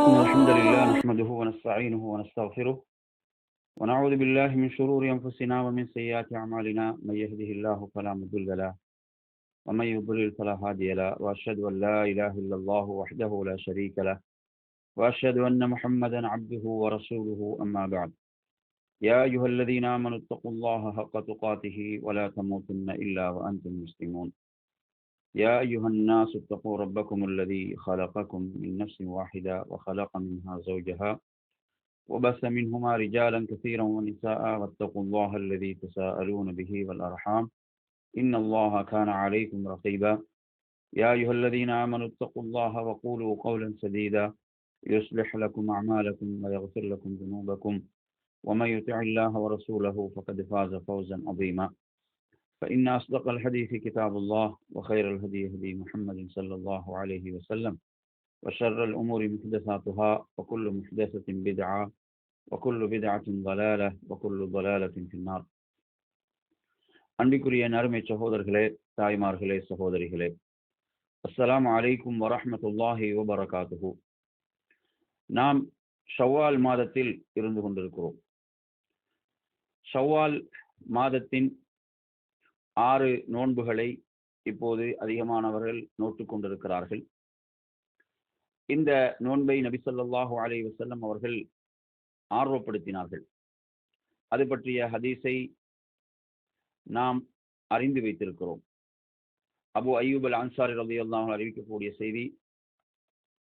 إن الحمد لله نحمده ونستعينه ونستغفره ونعوذ بالله من شرور أنفسنا ومن سيئات أعمالنا من يهده الله فلا مضل له ومن يضلل فلا هادي له وأشهد أن لا إله إلا الله وحده لا شريك له وأشهد أن محمدا عبده ورسوله أما بعد يا أيها الذين آمنوا اتقوا الله حق تقاته ولا تموتن إلا وأنتم مسلمون يا أيها الناس اتقوا ربكم الذي خلقكم من نفس واحدة وخلق منها زوجها وبث منهما رجالا كثيرا ونساء واتقوا الله الذي تساءلون به والأرحام إن الله كان عليكم رقيبا يا أيها الذين آمنوا اتقوا الله وقولوا قولا سديدا يصلح لكم أعمالكم ويغفر لكم ذنوبكم ومن يطع الله ورسوله فقد فاز فوزا عظيما فإن أصدق الحديث كتاب الله وخير الهدي هدي محمد صلى الله عليه وسلم وشر الأمور محدثاتها وكل محدثة بدعة وكل بدعة ضلالة وكل ضلالة في النار. அன்பிற்குரிய நறுமை சகோதரர்களே, தாய்மார்களே, சகோதரிகளே, அஸ்ஸலாமு அலைக்கும் வரஹ்மத்துல்லாஹி வபரகாத்துஹு. நாம் ஷவ்வால் மாதத்தில் இருந்து கொண்டிருக்கிறோம். ஷவ்வால் மாதத்தின் 6 நோன்புகளை இப்போது அதிகமானவர்கள் நோட்டுக் கொண்டிருக்கிறார்கள். இந்த நோன்பை நபி ஸல்லல்லாஹு அலைஹி வஸல்லம் அவர்கள் ஆர்வப்படுத்தினார்கள். அது பற்றிய ஹதீஸை நாம் அறிந்து வைத்திருக்கிறோம். அபு அய்யூப் அல் அன்சாரி ரலியல்லாஹு அன்ஹு அறிவிக்கக்கூடிய செய்தி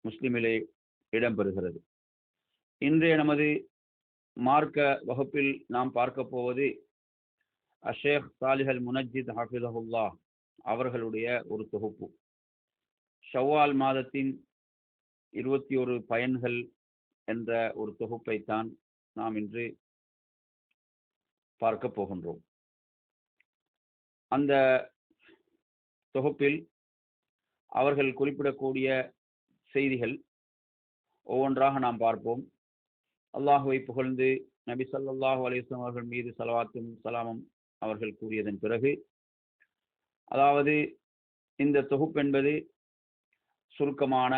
முஸ்லிமிலே இடம்பெறுகிறது. இன்றைய நமது மார்க்க வகுப்பில் நாம் பார்க்க போவது ஷேக் சாலிஹ் அல் முனஜ்ஜித் ஹஃபிதஹுல்லாஹ் அவர்களுடைய ஒரு தொகுப்பு. ஷவ்வால் மாதத்தின் 21 பயன்கள் என்ற ஒரு தொகுப்பைத்தான் நாம் இன்று பார்க்க போகின்றோம். அந்த தொகுப்பில் அவர்கள் குறிப்பிடக்கூடிய செய்திகள் ஒவ்வொன்றாக நாம் பார்ப்போம். அல்லாஹுவை புகழ்ந்து நபி ஸல்லல்லாஹு அலைஹி வஸல்லம் அவர்கள் மீது ஸலவாத்தும் ஸலாமும் அவர்கள் கூறியதன் பிறகு, அதாவது இந்த தொகுப்பு என்பது சுருக்கமான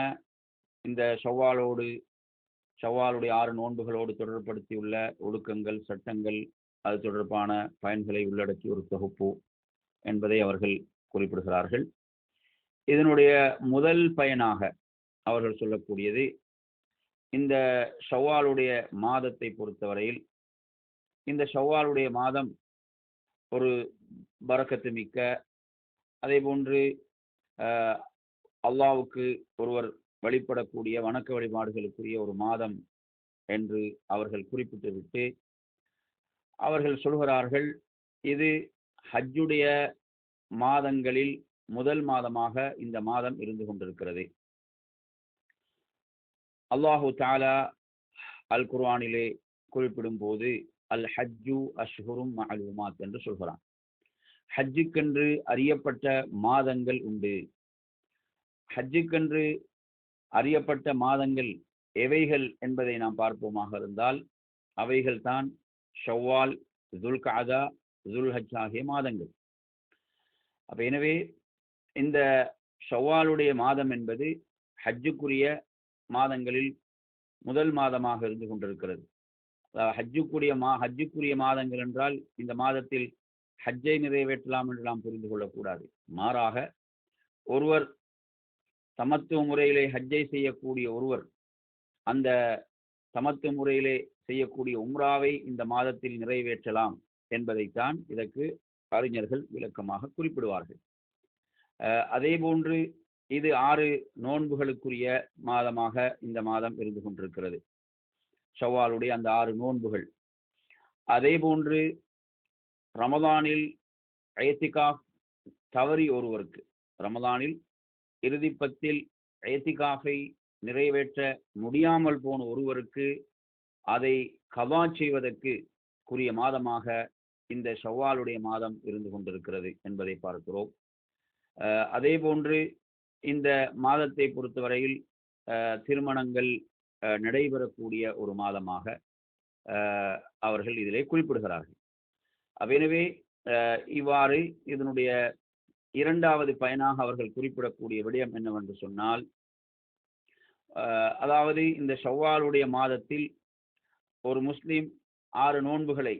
இந்த ஷவ்வாலுடைய 6 நோன்புகளோடு தொடர்படுத்தியுள்ள ஒழுக்கங்கள், சட்டங்கள், அது தொடர்பான பயன்களை உள்ளடக்கிய ஒரு தொகுப்பு என்பதை அவர்கள் குறிப்பிடுகிறார்கள். இதனுடைய முதல் பயனாக அவர்கள் சொல்லக்கூடியது, இந்த ஷவ்வாலுடைய மாதத்தை பொறுத்தவரையில் இந்த ஷவ்வாலுடைய மாதம் ஒரு பரக்கத்து மிக்க, அதே போன்று அல்லாஹ்வுக்கு ஒருவர் வழிபடக்கூடிய வணக்க வழிபாடுகளுக்குரிய ஒரு மாதம் என்று அவர்கள் குறிப்பிட்டுவிட்டு அவர்கள் சொல்கிறார்கள், இது ஹஜ்ஜுடைய மாதங்களில் முதல் மாதமாக இந்த மாதம் இருந்து கொண்டிருக்கிறது. அல்லாஹு தஆலா அல் குர்ஆனிலே குறிப்பிடும் போது அல் ஹஜ்ஜு அஷ்ஹுரும் மஅலூமாத் என்று சொல்கிறான். ஹஜ்ஜுக்கென்று அறியப்பட்ட மாதங்கள் உண்டு. ஹஜ்ஜுக்கென்று அறியப்பட்ட மாதங்கள் எவைகள் என்பதை நாம் பார்ப்போமாக இருந்தால் அவைகள் தான் ஷவ்வால், துல்கஅதா, துல்ஹஜ் ஆகிய மாதங்கள். அப்ப எனவே இந்த ஷவ்வாலுடைய மாதம் என்பது ஹஜ்ஜுக்குரிய மாதங்களில் முதல் மாதமாக இருந்து கொண்டிருக்கிறது. ஹஜ்ஜுக்குரிய மாதங்கள் என்றால் இந்த மாதத்தில் ஹஜ்ஜை நிறைவேற்றலாம் என்று நாம் புரிந்து கொள்ளக்கூடாது. மாறாக ஒருவர் தமத்துவ முறையிலே ஹஜ்ஜை செய்யக்கூடிய ஒருவர் அந்த தமத்துவ முறையிலே செய்யக்கூடிய உம்ராவை இந்த மாதத்தில் நிறைவேற்றலாம் என்பதைத்தான் இதற்கு அறிஞர்கள் விளக்கமாக குறிப்பிடுவார்கள். அதே போன்று இது 6 நோன்புகளுக்குரிய மாதமாக இந்த மாதம் இருந்து கொண்டிருக்கிறது. ஷவ்வாலுடைய அந்த 6 நோன்புகள். அதே போன்று ரமதானில் இஅ்திகாஃப் தவறி ஒருவருக்கு, ரமதானில் இறுதிப்பத்தில் இஅ்திகாஃபை நிறைவேற்ற முடியாமல் போன ஒருவருக்கு அதை கதா செய்வதற்கு கூறிய மாதமாக இந்த ஷவ்வாலுடைய மாதம் இருந்து கொண்டிருக்கிறது என்பதை பார்க்கிறோம். அதே போன்று இந்த மாதத்தை பொறுத்தவரையில் திருமணங்கள் நடைபெறக்கூடிய ஒரு மாதமாக அவர்கள் இதிலே குறிப்பிடுகிறார்கள். எனவே இவ்வாறு இதனுடைய இரண்டாவது பயனாக அவர்கள் குறிப்பிடக்கூடிய விடயம் என்னவென்று சொன்னால், அதாவது இந்த ஷவ்வாலுடைய மாதத்தில் ஒரு முஸ்லீம் 6 நோன்புகளை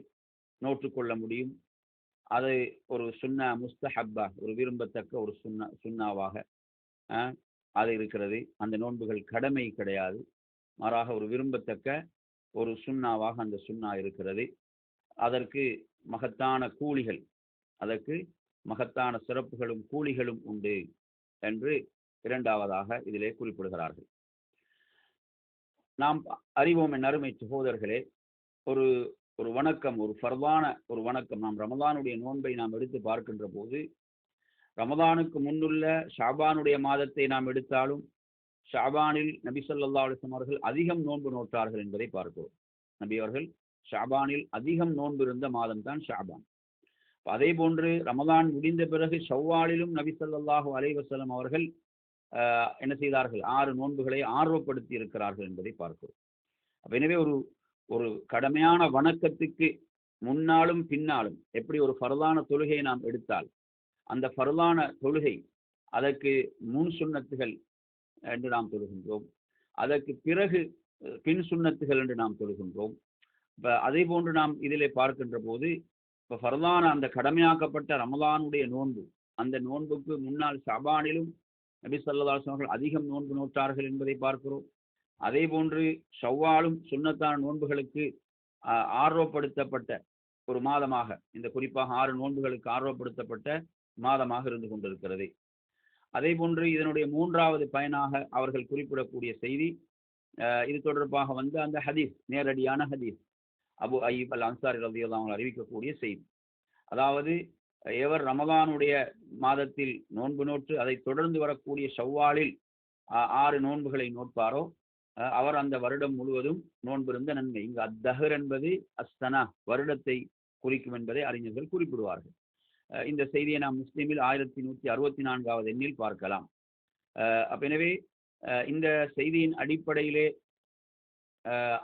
நோற்றுக்கொள்ள முடியும். அது ஒரு சுன்னா முஸ்தஹப்பா, ஒரு விரும்பத்தக்க ஒரு சுன்னாவாக அது இருக்கிறது. அந்த நோன்புகள் கடமை கிடையாது, மாறாக ஒரு விரும்பத்தக்க ஒரு சுன்னாவாக அந்த சுன்னா இருக்கிறது. அதற்கு மகத்தான கூலிகள், அதற்கு மகத்தான சிறப்புகளும் கூலிகளும் உண்டு என்று இரண்டாவதாக இதிலே குறிப்பிடுகிறார்கள். நாம் அறிவோம் என் அருமை சகோதரர்களே, ஒரு ஒரு வணக்கம், ஒரு ஃபர்தான ஒரு வணக்கம், நாம் ரமதானுடைய நோன்பை நாம் எடுத்து பார்க்கின்ற போது, ரமதானுக்கு முன்னுள்ள ஷாபானுடைய மாதத்தை நாம் எடுத்தாலும் ஷாபானில் நபி ஸல்லல்லாஹு அலைஹி வஸல்லம் அவர்கள் அதிகம் நோன்பு நோட்டார்கள் என்பதை பார்க்கிறோம். நபி அவர்கள் ஷாபானில் அதிகம் நோன்பு இருந்த மாதம் தான் ஷாபான். அதே போன்று ரமதான் முடிந்த பிறகு ஷவ்வாலிலும் நபி ஸல்லல்லாஹு அலைஹி வஸல்லம் அவர்கள் என்ன செய்தார்கள்? 6 நோன்புகளை ஆர்வப்படுத்தி இருக்கிறார்கள் என்பதை பார்க்கிறோம். எனவே ஒரு ஒரு கடமையான வணக்கத்துக்கு முன்னாலும் பின்னாலும் எப்படி ஒரு ஃபர்தான தொழுகையை நாம் எடுத்தால் அந்த ஃபர்தான தொழுகை அதற்கு முன் சுன்னத்துகள் என்று நாம் தொழுகின்றோம், அதற்கு பிறகு பின் சுன்னத்துகள் என்று நாம் தொழுகின்றோம். இப்போ அதே போன்று நாம் இதிலே பார்க்கின்ற போது இப்போ ஃபர்தான அந்த கடமையாக்கப்பட்ட ரமலானுடைய நோன்பு, அந்த நோன்புக்கு முன்னால் ஷாபானிலும் நபி ஸல்லல்லாஹு அலைஹி வஸல்லம் அவர்கள் அதிகம் நோன்பு நோட்டார்கள் என்பதை பார்க்கிறோம். அதே போன்று ஷவ்வாலும் சுன்னத்தான நோன்புகளுக்கு ஆர்வப்படுத்தப்பட்ட ஒரு மாதமாக, இந்த குறிப்பாக 6 நோன்புகளுக்கு ஆர்வப்படுத்தப்பட்ட மாதமாக இருந்து கொண்டிருக்கிறது. அதே போன்று இதனுடைய 3வது பயனாக அவர்கள் குறிப்பிடக்கூடிய செய்தி, இது தொடர்பாக வந்து அந்த ஹதீஸ், நேரடியான ஹதீஸ், அபு அய்யூப் அல் அன்சாரி ரலியல்லாஹு அன்ஹு அறிவிக்கக்கூடிய செய்தி. அதாவது எவர் ரமதானுடைய மாதத்தில் நோன்பு நோற்று அதை தொடர்ந்து வரக்கூடிய ஷவ்வாலில் 6 நோன்புகளை நோட்பாரோ அவர் அந்த வருடம் முழுவதும் நோன்பு இருந்த நன்மை. இங்கு அத்தஹர் என்பது அஸ்தனா, வருடத்தை குறிக்கும் என்பதை அறிஞர்கள் குறிப்பிடுவார்கள். இந்த செய்தியை நாம் முஸ்லீமில் 1164வது எண்ணில் பார்க்கலாம். எனவே இந்த செய்தியின் அடிப்படையிலே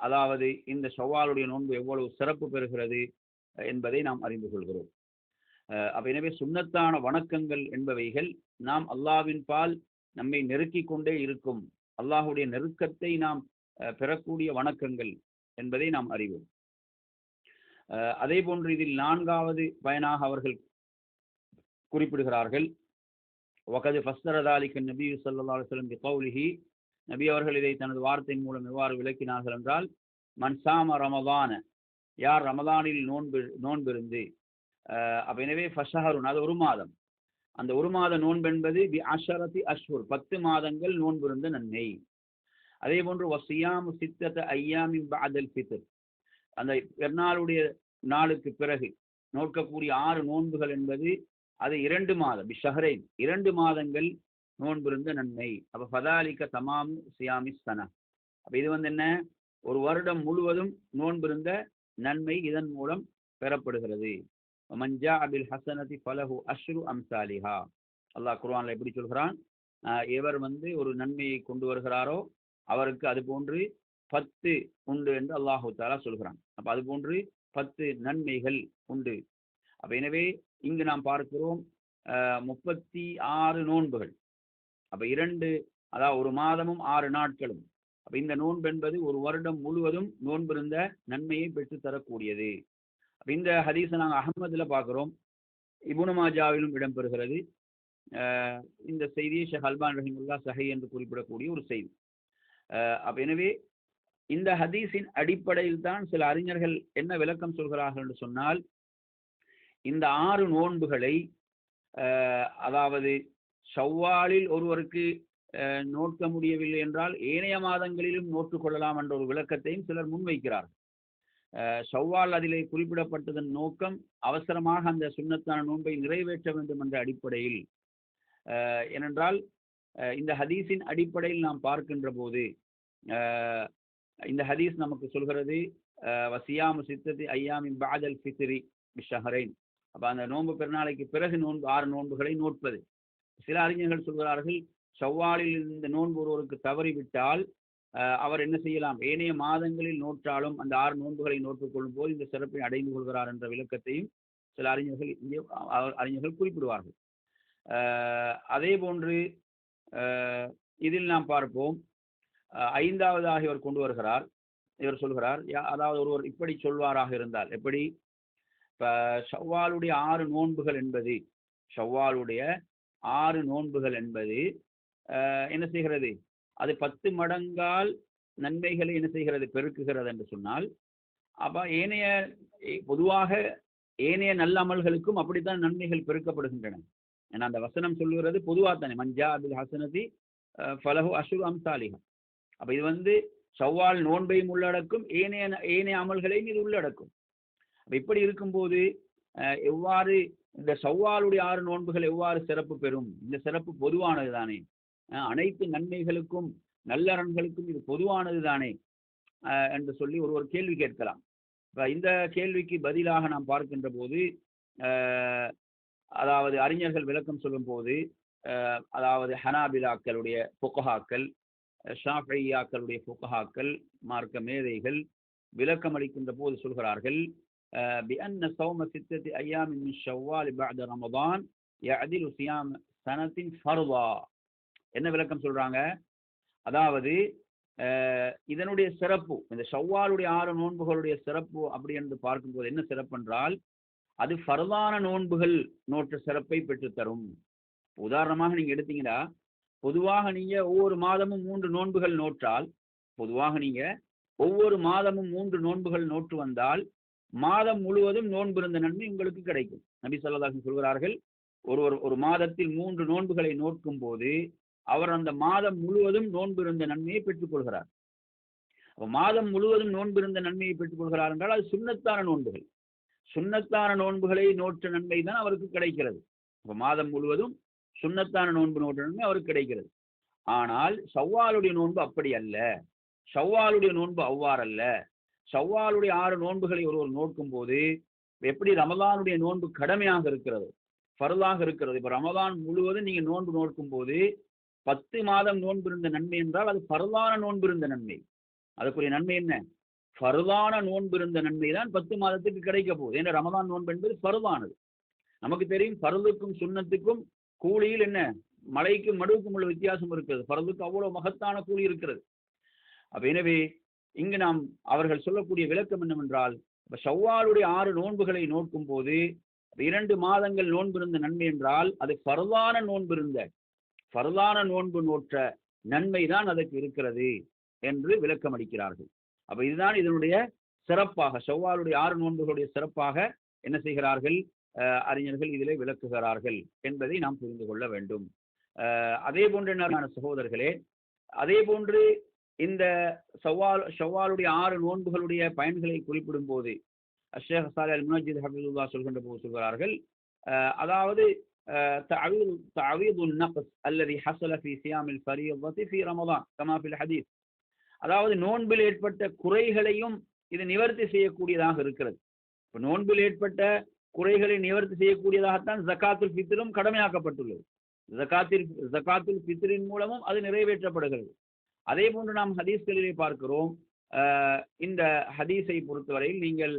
அதாவது இந்த ஷவ்வாலுடைய நோன்பு எவ்வளவு சிறப்பு பெறுகிறது என்பதை நாம் அறிந்து கொள்கிறோம். எனவே சுன்னத்தான வணக்கங்கள் என்பவைகள் நாம் அல்லாஹ்வின் பால் நம்மை நெருக்கிக் கொண்டே இருக்கும், அல்லாஹுடைய நெருக்கத்தை நாம் பெறக்கூடிய வணக்கங்கள் என்பதை நாம் அறிவோம். அதே போன்று இதில் 4வது பயனாக அவர்கள் குறிப்பிடுகிறார்கள், வகது ஃபஸ்ஸர ذلك النبي صلى الله عليه وسلم بقوله, நபி அவர்கள் இதை தனது வார்த்தையின் மூலம் எவ்வாறு விளக்கினார்கள் என்றால், மன் சாம ரமதான, யார் ரமதானில் நோன்பிருந்து, எனவே ஃபஷஹருன், அது ஒரு மாதம், அந்த ஒரு மாத நோன்பு என்பது பி அஷரதி அஷ்ஹுர், 10 மாதங்கள் நோன்பு இருந்த நன்மை. அதே போன்று வசியாமு சித்தத ஐயாமின் பஅதல் ஃபித்ர், அந்த பெருநாளுடைய நாளுக்கு பிறகு நோக்கக்கூடிய 6 நோன்புகள் என்பது அது 2 மாதம், பிஷஹரைன், 2 மாதங்கள் நோன்பு இருந்த நன்மை. அப்ப ஃபதாலிக தமாமு சியாமி சனா, அப்ப இது வந்து என்ன, ஒரு வருடம் முழுவதும் நோன்பு இருந்த நன்மை இதன் மூலம் பெறப்படுகிறது. மன்ஜா அபில் ஹசனதி ஃபலஹு அஷ்ரு அம்சாலிஹா, அல்லாஹ் குர்ஆன்ல எப்படி சொல்கிறான், எவர் வந்து ஒரு நன்மையை கொண்டு வருகிறாரோ அவருக்கு அது போன்று 10 உண்டு என்று அல்லாஹு தஆலா சொல்கிறான். அப்ப அது போன்று 10 நன்மைகள் உண்டு. அப்ப எனவே இங்கு நாம் பார்க்கிறோம் 36 நோன்புகள், அப்ப 2, அதாவது ஒரு மாதமும் 6 நாட்களும். அப்ப இந்த நோன்பு என்பது ஒரு வருடம் முழுவதும் நோன்பு இருந்த நன்மையை பெற்று தரக்கூடியது. இந்த ஹதீஸை நாங்கள் அஹ்மதுல பார்க்கிறோம், இப்னு மாஜாவிலும் இடம்பெறுகிறது. இந்த செய்தியை ஷேக் அல்பானி ரஹிமஹுல்லாஹ் ஸஹீஹ் என்று குறிப்பிடக்கூடிய ஒரு செய்தி. அப்ப எனவே இந்த ஹதீஸின் அடிப்படையில் தான் சில அறிஞர்கள் என்ன விளக்கம் சொல்கிறார்கள் என்று சொன்னால், இந்த 6 நோன்புகளை அதாவது ஷவ்வாலில் ஒருவருக்கு நோக்க முடியவில்லை என்றால் ஏனைய மாதங்களிலும் நோற்றுக் கொள்ளலாம் என்ற ஒரு விளக்கத்தையும் சிலர் முன்வைக்கிறார்கள். ஷவ்வால் அதிலே குறிப்பிடப்பட்டதன் நோக்கம் அவசரமாக அந்த சுன்னத்தான நோன்பை நிறைவேற்ற வேண்டும் என்ற அடிப்படையில். ஏனென்றால் இந்த ஹதீஸின் அடிப்படையில் நாம் பார்க்கின்ற போது இந்த ஹதீஸ் நமக்கு சொல்கிறது, வசியாமு சித்ததி ஐயாமின் பஅதல் ஃபித்ரி பிஷஹரைன், அப்ப அந்த நோன்பு பெருநாளைக்கு பிறகு 6 நோன்புகளை நோட்பது. சில அறிஞர்கள் சொல்கிறார்கள், ஷவ்வாலில் இந்த நோன்பு ஒருவருக்கு தவறிவிட்டால் அவர் என்ன செய்யலாம், ஏனைய மாதங்களில் நோற்றாலும் அந்த 6 நோன்புகளை நோற்றுக் கொள்ளும் போது இந்த சிறப்பை அடைந்து கொள்கிறார் என்ற விளக்கத்தையும் சில அறிஞர்கள் குறிப்பிடுவார்கள். அதே போன்று இதில் நாம் பார்ப்போம், ஐந்தாவதாக இவர் கொண்டு வருகிறார். இவர் சொல்கிறார், அதாவது ஒருவர் இப்படி சொல்வாராக இருந்தால், எப்படி? இப்ப ஷவ்வாலுடைய 6 நோன்புகள் என்பது, ஷவ்வாலுடைய 6 நோன்புகள் என்பது என்ன செய்கிறது? அது 10 மடங்கால் நன்மைகளை என்ன செய்கிறது? பெருக்குகிறது என்று சொன்னால், அப்ப பொதுவாக ஏனைய நல்லமல்களுக்கும் அப்படித்தான் நன்மைகள் பெருக்கப்படுகின்றன. ஏன்னா அந்த வசனம் சொல்லுகிறது பொதுவாக தானே, மஞ்சா அபில் ஹசனதி ஃபலஹு அஷ்ரு அம்சாலிஹா. அப்ப இது ஷவ்வால் நோன்பையும் உள்ளடக்கும், ஏனைய அமல்களையும் இது உள்ளடக்கும். அப்ப இப்படி இருக்கும்போது எவ்வாறு இந்த ஷவ்வாலுடைய 6 நோன்புகள் எவ்வாறு சிறப்பு பெறும்? இந்த சிறப்பு பொதுவானது தானே, அனைத்து நன்மைகளுக்கும் நல்லறன்களுக்கும் இது பொதுவானது தானே என்று சொல்லி ஒரு கேள்வி கேட்கலாம். இந்த கேள்விக்கு பதிலாக நாம் பார்க்கின்ற போது, அதாவது அறிஞர்கள் விளக்கம் சொல்லும் போது, அதாவது ஹனாபிலாக்களுடைய ஃபுகஹாக்கள், ஷாஃபிய்யாக்களுடைய ஃபுகஹாக்கள், மார்க்க மேதைகள் விளக்கம் அளிக்கின்ற போது சொல்கிறார்கள், بأن صوم 6 أيام من شوال بعد رمضان يعدل صيام سنة فرضا. என்ன விளக்கம் சொல்றாங்க? அதாவது இதனுடைய சிறப்பு, இந்த ஷவ்வாலுடைய 6 நோன்புகளுடைய சிறப்பு அப்படி என்று பார்க்கும்போது என்ன சிறப்பு என்றால், அது ஃபர்தான நோன்புகள் நோற்ற சிறப்பை பெற்றுத்தரும். உதாரணமாக நீங்க எடுத்தீங்கன்னா, பொதுவாக நீங்க ஒவ்வொரு மாதமும் 3 நோன்புகள் நோற்றால், பொதுவாக நீங்க ஒவ்வொரு மாதமும் 3 நோன்புகள் நோற்று வந்தால் மாதம் முழுவதும் நோன்பு இருந்த நன்மை உங்களுக்கு கிடைக்கும். நபி ஸல்லல்லாஹு அலைஹி வஸல்லம் சொல்கிறார்கள், ஒரு மாதத்தில் 3 நோன்புகளை நோக்கும் போது அவர் அந்த மாதம் முழுவதும் நோன்பு இருந்த நன்மையை பெற்றுக் கொள்கிறார். மாதம் முழுவதும் நோன்பு இருந்த நன்மையை பெற்றுக் கொள்கிறார் என்றால் அது சுன்னத்தான நோன்புகள். சுன்னத்தான நோன்புகளை நோற்ற நன்மை தான் அவருக்கு கிடைக்கிறது. மாதம் முழுவதும் சுன்னத்தான நோன்பு நோற்ற நன்மை அவருக்கு கிடைக்கிறது. ஆனால் ஷவ்வாலுடைய நோன்பு அப்படி அல்ல. ஷவ்வாலுடைய நோன்பு அவ்வாறல்ல. ஷவ்வாலுடைய 6 நோன்புகளை ஒருவர் நோக்கும் போது எப்படி ரமலானுடைய நோன்பு கடமையாக இருக்கிறது, ஃபர்லாக இருக்கிறது. இப்ப ரமலான் முழுவதும் நீங்க நோன்பு நோக்கும் போது 10 மாதம் நோன்பு இருந்த நன்மை என்றால் அது ஃபர்லான நோன்பு இருந்த நன்மை. அதுக்குரிய நன்மை என்ன? ஃபர்லான நோன்பு இருந்த நன்மை தான் 10 மாதத்துக்கு கிடைக்க போகுது. ஏன்னா ரமலான் நோன்பு என்பது ஃபர்லானது. நமக்கு தெரியும் ஃபர்லுக்கும் சுன்னத்துக்கும் கூலியில் என்ன, மலைக்கும் மடுவுக்கும் உள்ள வித்தியாசம் இருக்கிறது. ஃபர்லுக்கு அவ்வளவு மகத்தான கூலி இருக்கிறது. அப்ப எனவே இங்கு நாம் அவர்கள் சொல்லக்கூடிய விளக்கம் என்னவென்றால், ஷவ்வாலுடைய 6 நோன்புகளை நோக்கும் போது 2 மாதங்கள் நோன்பு இருந்த நன்மை என்றால் அது ஃபர்லான நோன்பு நோற்ற நன்மை தான் அதற்கு இருக்கிறது என்று விளக்கம் அளிக்கிறார்கள். அப்ப இதுதான் இதனுடைய சிறப்பாக, ஷவ்வாலுடைய 6 நோன்புகளுடைய சிறப்பாக என்ன செய்கிறார்கள் அறிஞர்கள் இதிலே விளக்குகிறார்கள் என்பதை நாம் புரிந்து கொள்ள வேண்டும். அதே போன்ற சகோதரர்களே, அதே போன்று இந்த ஷவ்வாலுடைய 6 நோன்புகளுடைய பயன்களை குறிப்பிடும் போது ஷேக் சாலிஹ் அல் முனஜ்ஜித் ஹஃபிதுல்லாஹ் சொல்கின்ற போது சொல்கிறார்கள், அதாவது தஅவீதுன் நக்ஸ் அல்லதி ஹஸல ஃபீ ஸியாமில் ஃபரீதத்தி ஃபீ ரமதான் கமா ஃபில் ஹதீஸ். அதாவது நோன்பில் ஏற்பட்ட குறைகளையும் இது நிவர்த்தி செய்யக்கூடியதாக இருக்கிறது. இப்போ நோன்பில் ஏற்பட்ட குறைகளை நிவர்த்தி செய்யக்கூடியதாகத்தான் ஜகாத்துல் ஃபித்ரும் கடமையாக்கப்பட்டுள்ளது. ஜகாத்துல் ஃபித்ரின் மூலமும் அது நிறைவேற்றப்படுகிறது. அதே போன்று நாம் ஹதீஸ்களிலே பார்க்கிறோம். இந்த ஹதீஸை பொறுத்தவரையில் நீங்கள்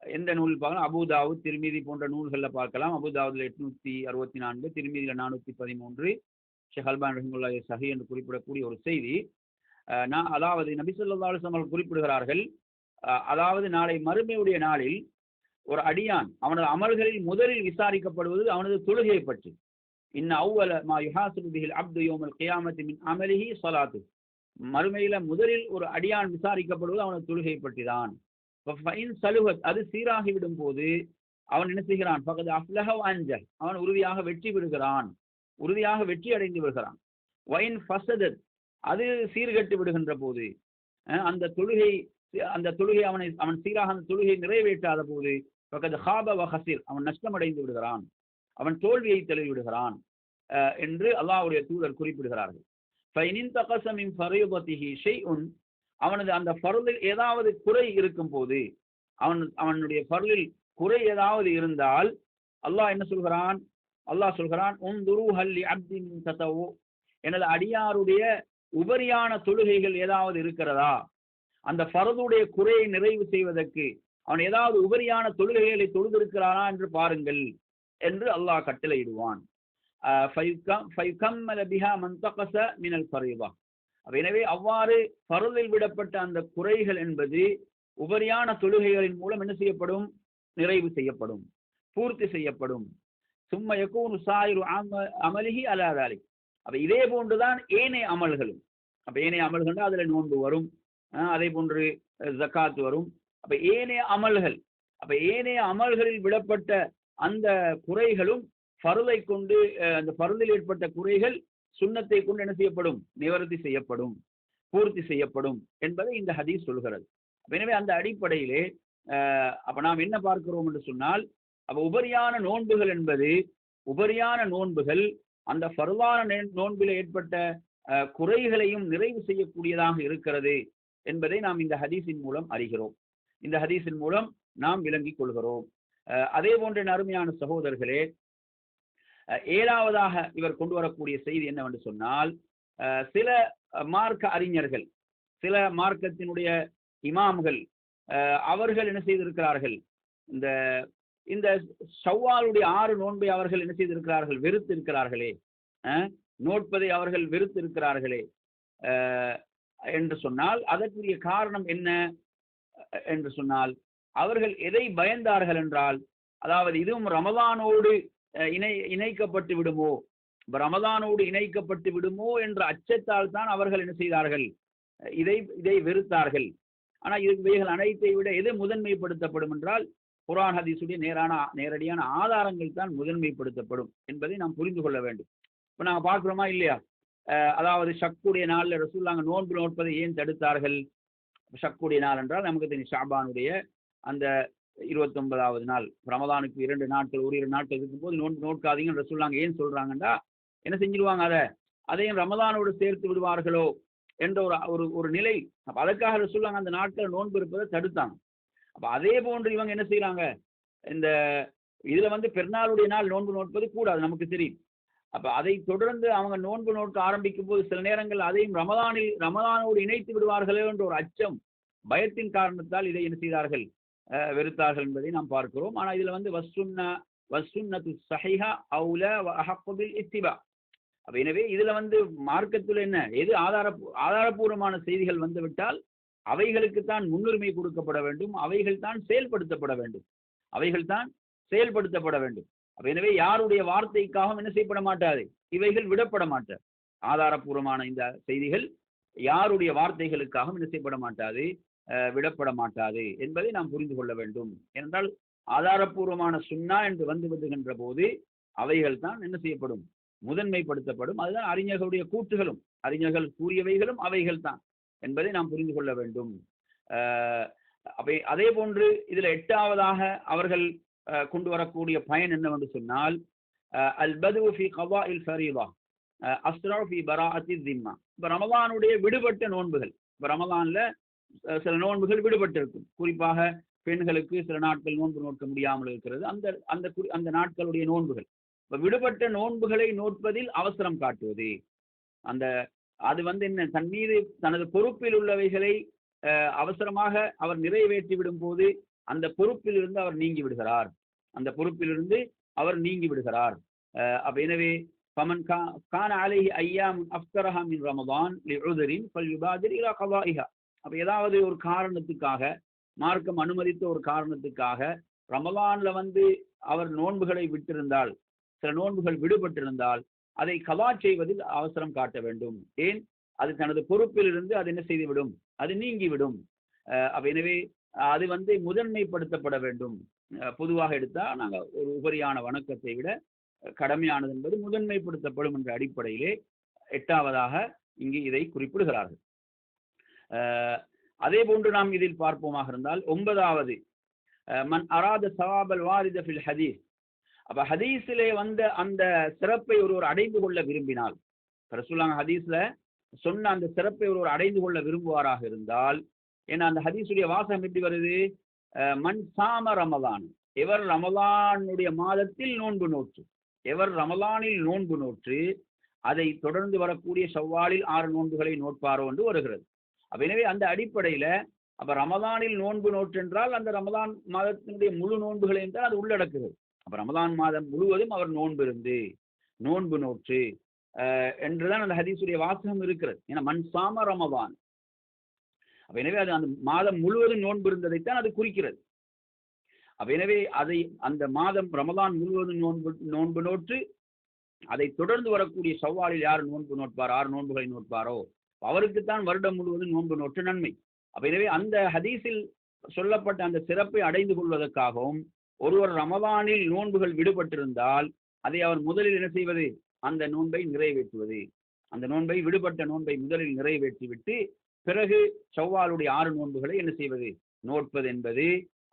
எந்த நூல் பார்க்கலாம், அபூதாவுத், திர்மிதி போன்ற நூல்களில் பார்க்கலாம். அபூதாவுதில் 864, திர்மிதியில் 413, ஷேக் அல்பானி ரஹிமத்துல்லாஹி ஸஹீஹ் என்று குறிப்பிடக்கூடிய ஒரு செய்தி. அதாவது நபி ஸல்லல்லாஹு அலைஹி வஸல்லம் குறிப்பிடுகிறார்கள், அதாவது நாளை மறுமையுடைய நாளில் ஒரு அடியான் அவனது அமல்களில் முதலில் விசாரிக்கப்படுவது அவனது தொழுகையை பற்றி. இன்ன அவ்வல மா யுஹாஸிபு பிஹில் அப்து யௌமல் கியாமத்தி மின் அமலிஹி ஸலாத்து. மறுமையில முதலில் ஒரு அடியான் விசாரிக்கப்படுவது அவனது தொழுகையை பற்றி தான். அது சீராகிவிடும் போது அவன் என்ன செய்கிறான்? ஃபகத் அஃப்லஹ வ அன்ஜஹ், அவன் உறுதியாக வெற்றி பெறுகிறான், உறுதியாக வெற்றி அடைந்து விடுகிறான். வைன் ஃபஸதத், அது சீர்கட்டு விடுகின்ற போது, அந்த தொழுகை அவன் சீராக அந்த தொழுகை நிறைவேற்றாத போது ஃபகத் ஹாப வ ஹஸிர், அவன் நஷ்டமடைந்து விடுகிறான், அவன் தோல்வியை தழுவி விடுகிறான் என்று அல்லாஹ்வுடைய தூதர் குறிப்பிடுகிறார்கள். அவனது அந்த ஃபர்லில் ஏதாவது குறை இருக்கும் போது, அவனுடைய ஃபர்லில் குறை ஏதாவது இருந்தால் அல்லாஹ் என்ன சொல்கிறான்? அல்லாஹ் சொல்கிறான், உன்துரு ஹல்லி அப்தி மின் ததவு, எனது அடியாருடைய உபரியான தொழுகைகள் ஏதாவது இருக்கிறதா, அந்த ஃபர்துடைய குறையை நிறைவு செய்வதற்கு அவன் ஏதாவது உபரியான தொழுகைகளை தொழுதிருக்கிறானா என்று பாருங்கள் என்று அல்லாஹ் கட்டளையிடுவான். எனவே அவ்வாறு பருளில் விடப்பட்ட அந்த குறைகள் என்பது உபரியான தொழுகைகளின் மூலம் என்ன செய்யப்படும்? நிறைவு செய்யப்படும், பூர்த்தி செய்யப்படும். சும்மா யகூனு சாயிரு அமலிஹி அலா தாலிக். அப்ப இதே போன்றுதான் ஏனைய அமல்களும். அப்ப ஏனைய அமல்கள் அதுல நோன்பு வரும், அதே போன்று ஜக்காத் வரும். அப்ப ஏனைய அமல்களில் விடப்பட்ட அந்த குறைகளும் ஃபர்லை கொண்டு, அந்த ஃபர்லில் ஏற்பட்ட குறைகள் சுன்னத்தை கொண்டு என்ன செய்யப்படும்? நிவர்த்தி செய்யப்படும், பூர்த்தி செய்யப்படும் என்பதை இந்த ஹதீஸ் சொல்கிறது. எனவே அந்த அடிப்படையிலே அப்ப நாம் என்ன பார்க்கிறோம் என்று சொன்னால், அப்ப உபரியான நோன்புகள் அந்த ஃபர்லான நோன்பில் ஏற்பட்ட குறைகளையும் நிறைவு செய்யக்கூடியதாக இருக்கிறது என்பதை நாம் இந்த ஹதீஸின் மூலம் அறிகிறோம், இந்த ஹதீஸின் மூலம் நாம் விளங்கிக் கொள்கிறோம். அதே போன்ற அருமையான சகோதரர்களே, ஏழாவதாக இவர் கொண்டு வரக்கூடிய செய்தி என்னவென்று சொன்னால், சில மார்க்க அறிஞர்கள், சில மார்க்கத்தினுடைய இமாம்கள் அவர்கள் என்ன செய்திருக்கிறார்கள்? இந்த ஷவ்வாலுடைய 6 நோன்பை அவர்கள் என்ன செய்திருக்கிறார்கள்? வெறுத்து இருக்கிறார்களே, நோட்பதை அவர்கள் வெறுத்து இருக்கிறார்களே என்று சொன்னால் அதற்குரிய காரணம் என்ன என்று சொன்னால், அவர்கள் எதை பயந்தார்கள் என்றால், அதாவது இதுவும் ரமலானோடு இணைக்கப்பட்டு விடுமோ, ரமலானோடு இணைக்கப்பட்டு விடுமோ என்ற அச்சத்தால் தான் அவர்கள் என்ன செய்தார்கள்? இதை வெறுத்தார்கள். ஆனால் இவைகள் அனைத்தை விட எது முதன்மைப்படுத்தப்படும் என்றால், குர்ஆன் ஹதீஸுடைய நேரடியான ஆதாரங்கள் தான் முதன்மைப்படுத்தப்படும் என்பதை நாம் புரிந்து கொள்ள வேண்டும். இப்போ நாங்கள் பார்க்கிறோமா இல்லையா? அதாவது ஷக்குடைய நாளில் ரசூலுல்லாஹ் நோன்பு நோட்பதை ஏன் தடுத்தார்கள்? ஷக்குடைய நாள் என்றால் நமக்கு தெரியும், ஷாபானுடைய அந்த 29வது நாள், ரமலானுக்கு 2 நாட்கள், ஒரு 2 நாட்கள் இருக்கும்போது நோன்பு நோட்காதீங்கன்னு ரசூலுல்லாஹ் ஏன் சொல்றாங்கன்னா, என்ன செஞ்சிருவாங்க? அதையும் ரமலானோடு சேர்த்து விடுவார்களோ என்ற ஒரு நிலை. அப்ப அதற்காக ரசூலுல்லாஹ் அந்த நாட்கள் நோன்பு இருப்பதை தடுத்தாங்க. அப்ப அதே போன்று இவங்க என்ன செய்யறாங்க? இதுல பெருநாளுடைய நாள் நோன்பு நோட்பது கூடாது, நமக்கு தெரியும். அப்ப அதை தொடர்ந்து அவங்க நோன்பு நோக்க ஆரம்பிக்கும் போது சில நேரங்கள் அதையும் ரமலானோடு இணைத்து விடுவார்களோ என்ற ஒரு அச்சம், பயத்தின் காரணத்தால் இதை என்ன செய்தார்கள்? வெறுத்தார்கள் என்பதை நாம் பார்க்கிறோம். ஆனா இதுல வஸ்ஸுன்னத்து ஸஹீஹா அவுலா வ அஹக்கு பில் இத்திபா. அப்ப எனவே இதுல மார்க்கத்துல என்ன, எது ஆதாரபூர்வமான செய்திகள் வந்துவிட்டால் அவைகளுக்கு தான் முன்னுரிமை கொடுக்கப்பட வேண்டும், அவைகள் தான் செயல்படுத்தப்பட வேண்டும். அப்ப எனவே யாருடைய வார்த்தைக்காகவும் என்ன செய்யப்பட மாட்டாது, இவைகள் விடப்பட மாட்டாது. ஆதாரபூர்வமான இந்த செய்திகள் யாருடைய வார்த்தைகளுக்காகவும் என்ன செய்யப்பட மாட்டாது, விடப்பட மாட்டாது என்பதை நாம் புரிந்து கொள்ள வேண்டும். ஏனென்றால் ஆதாரபூர்வமான சுன்னா என்று விடுகின்ற போது அவைகள் தான் என்ன செய்யப்படும்? முதன்மைப்படுத்தப்படும். அதுதான் அறிஞர்களுடைய கூற்றுகளும், அறிஞர்கள் கூறியவைகளும் அவைகள் தான் என்பதை நாம் புரிந்து கொள்ள வேண்டும். அதே போன்று இதுல 8ஆவதாக அவர்கள் கொண்டு வரக்கூடிய பயன் என்னவென்று சொன்னால், அல் பது ஃபி கவாஇல் ஃபரீதா அஸ்ரா ஃபி பராஅத்தி திம்மா. இப்ப ரமலானுடைய விடுபட்ட நோன்புகள், இப்ப ரமலான்ல சில நோன்புகள் விடுபட்டு இருக்கும். குறிப்பாக பெண்களுக்கு சில நாட்கள் நோன்பு நோக்க முடியாமல் இருக்கிறது. அந்த நாட்களுடைய நோன்புகள், இப்ப விடுபட்ட நோன்புகளை நோட்பதில் அவசரம் காட்டுவது, அது என்ன, தன் மீது தனது பொறுப்பில் உள்ளவைகளை அவசரமாக அவர் நிறைவேற்றி விடும் போது அந்த பொறுப்பிலிருந்து அவர் நீங்கி விடுகிறார். அப்ப எனவே ஃபமன் கான அலைஹி அய்யாம் அஃப்தரஹா மின் ரமதான் லிஉذரின் ஃபல்யுபாதிர் இலா கதாஇஹா. அப்ப ஏதாவது ஒரு காரணத்துக்காக, மார்க்கம் அனுமதித்த ஒரு காரணத்துக்காக ரமலான்ல அவர் நோன்புகளை விட்டிருந்தால், சில நோன்புகள் விடுபட்டிருந்தால் அதை கலா செய்வதில் அவசரம் காட்ட வேண்டும். ஏன்? அது தனது பொறுப்பிலிருந்து அது என்ன செய்துவிடும், அது நீங்கிவிடும். அப்ப எனவே அது முதன்மைப்படுத்தப்பட வேண்டும். பொதுவாக எடுத்தா நாங்க ஒரு உபரியான வணக்கத்தை விட கடமையானது என்பது முதன்மைப்படுத்தப்படும் என்ற அடிப்படையிலே 8ஆவதாக இங்கு இதை குறிப்பிடுகிறார்கள். அதே போன்று நாம் இதில் பார்ப்போமாக இருந்தால் 9வது, மன் அராத சவாபல் வாரித ஃபில் ஹதீஸ். அப்ப ஹதீஸிலே அந்த சிறப்பை ஒருவர் அடைந்து கொள்ள விரும்பினால், ரசூலுல்லாஹ் ஹதீஸ்ல சொன்ன அந்த சிறப்பை ஒருவர் அடைந்து கொள்ள விரும்புவாராக இருந்தால், ஏன்னா அந்த ஹதீஸுடைய வாசகம் எப்படி வருது? மன் சாம ரமலான், எவர் ரமலானுடைய மாதத்தில் நோன்பு நோற்று, எவர் ரமலானில் நோன்பு நோற்று அதை தொடர்ந்து வரக்கூடிய ஷவ்வாலில் 6 நோன்புகளை நோட்பாரோ என்று வருகிறது. அப்ப எனவே அந்த அடிப்படையில அப்ப ரமலானில் நோன்பு நோற்று என்றால் அந்த ரமலான் மாதத்தினுடைய முழு நோன்புகளை என்றால் அது உள்ளடக்குகிறது. அப்ப ரமலான் மாதம் முழுவதும் அவர் நோன்பு நோற்று என்றுதான் அந்த ஹதீஸுடைய வாசகம் இருக்கிறது. ஏன்னா மன் சாம ரமதான், அப்ப எனவே அது அந்த மாதம் முழுவதும் நோன்பு இருந்ததைத்தான் அது குறிக்கிறது. அப்ப எனவே அதை அந்த மாதம் ரமதான் முழுவதும் நோன்பு நோற்று அதை தொடர்ந்து வரக்கூடிய ஷவ்வாலில் யார் நோன்பு நோட்பார், 6 நோன்புகளை நோட்பாரோ அவருக்குத்தான் வருடம் முழுவதும் நோன்பு நோற்று நன்மை. அப்ப எனவே அந்த ஹதீஸில் சொல்லப்பட்ட அந்த சிறப்பை அடைந்து கொள்வதற்காகவும் ஒருவர் ரமதானில் நோன்புகள் விடுபட்டிருந்தால் அதை அவர் முதலில் என்ன செய்வது, அந்த நோன்பை நிறைவேற்றுவது. அந்த நோன்பை, விடுபட்ட நோன்பை முதலில் நிறைவேற்றிவிட்டு பிறகு ஷவ்வாலுடைய 6 நோன்புகளை என்ன செய்வது, நோட்பது என்பது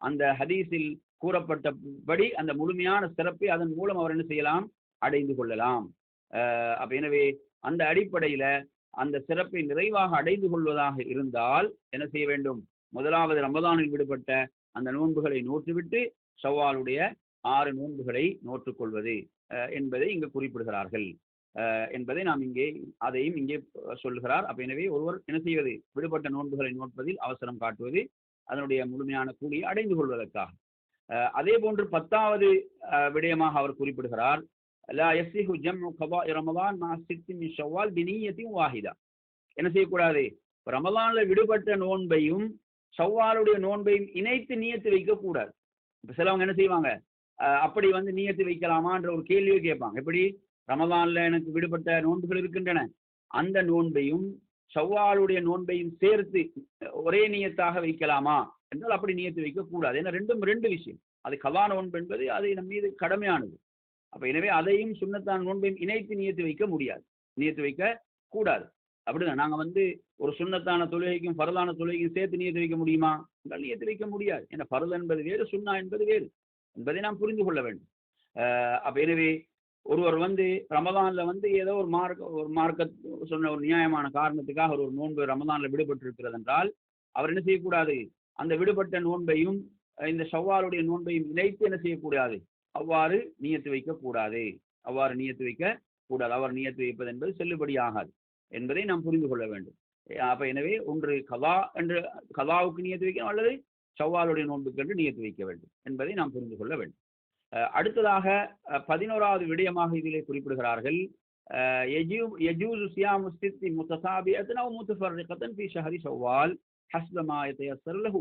அந்த ஹதீஸில் கூறப்பட்டபடி அந்த முழுமையான சிறப்பை அதன் மூலம் அவர் என்ன செய்யலாம், அடைந்து கொள்ளலாம். அப்ப எனவே அந்த அடிப்படையில அந்த சிறப்பை நிறைவாக அடைந்து கொள்வதாக இருந்தால் என்ன செய்ய வேண்டும், முதலாவது ரமதானில் விடுபட்ட அந்த நோன்புகளை நோற்றுவிட்டு ஷவ்வாலுடைய 6 நோன்புகளை நோற்றுக்கொள்வது என்பதை இங்கு குறிப்பிடுகிறார்கள் என்பதை நாம் அதையும் இங்கே சொல்லுகிறார். அப்ப எனவே ஒருவர் என்ன செய்வது, விடுபட்ட நோன்புகளை நோட்பதில் அவசரம் காட்டுவது அதனுடைய முழுமையான கூலியை அடைந்து கொள்வதற்காக. அதே போன்று 10வது விடயமாக அவர் குறிப்பிடுகிறார், லா யஸிஹு ஜம்உ கதாஇ ரமதான் மா சித்தி மின் ஷவ்வால் பினிய்யத்தின் வாஹிதா. என்ன செய்யக்கூடாது, ரமதான்ல விடுபட்ட நோன்பையும் ஷவ்வாலுடைய நோன்பையும் இணைத்து நியத்து வைக்கக்கூடாது. இப்ப சிலவங்க என்ன செய்வாங்க, அப்படி நியத்து வைக்கலாமான்ற ஒரு கேள்வியை கேட்பாங்க. எப்படி, ரமதான்ல எனக்கு விடுபட்ட நோன்புகள் இருக்கின்றன, அந்த நோன்பையும் ஷவ்வாலுடைய நோன்பையும் சேர்த்து ஒரே நியத்தாக வைக்கலாமா என்றால் அப்படி நியத்து வைக்கக்கூடாது. ஏன்னா ரெண்டும் 2 விஷயம். அது கலா நோன்பு என்பது அது நம் மீது கடமையானது. அப்ப எனவே அதையும் சுன்னத்தான நோன்பையும் இணைத்து நியத்து வைக்க முடியாது, நியத்து வைக்க கூடாது. அப்படிதான் நாங்க ஒரு சுன்னத்தான தொழுகைக்கும் பரலான தொழுகைக்கும் சேர்த்து நியத்து வைக்க முடியுமா என்றால் நியத்து வைக்க முடியாது. ஏன்னா பரல் என்பது வேறு, சுன்னா என்பது வேறு என்பதை நாம் புரிந்து கொள்ள வேண்டும். அப்ப எனவே ஒருவர் ரமதான்ல ஏதோ ஒரு மார்க்க சொன்ன ஒரு நியாயமான காரணத்துக்காக ஒரு நோன்பு ரமதான்ல விடுபட்டு இருக்கிறது என்றால் அவர் என்ன செய்யக்கூடாது, அந்த விடுபட்ட நோன்பையும் இந்த ஷவ்வாலுடைய நோன்பையும் இணைத்து என்ன செய்யக்கூடாது, அவ்வாறு நியத்து வைக்க கூடாது. அவர் நியத்து வைப்பது என்பது செல்லுபடியாகாது என்பதை நாம் புரிந்து கொள்ள வேண்டும். அப்ப எனவே ஒன்று கலாவுக்கு நியத்து வைக்கணும் அல்லது ஷவ்வாலுடைய நோன்புக்கு என்று நியத்து வைக்க வேண்டும் என்பதை நாம் புரிந்து கொள்ள வேண்டும். அடுத்ததாக 11வது விடயமாக இதிலே குறிப்பிடுகிறார்கள், யஜூஸு சியாமு சித்தி முத்தசாபியத்தன் அவ் முத்தஃபர்ரிகத்தன் ஃபீ ஷஹரி ஷவ்வால் ஹஸ்ப மா யதயஸ்ஸர் லஹு.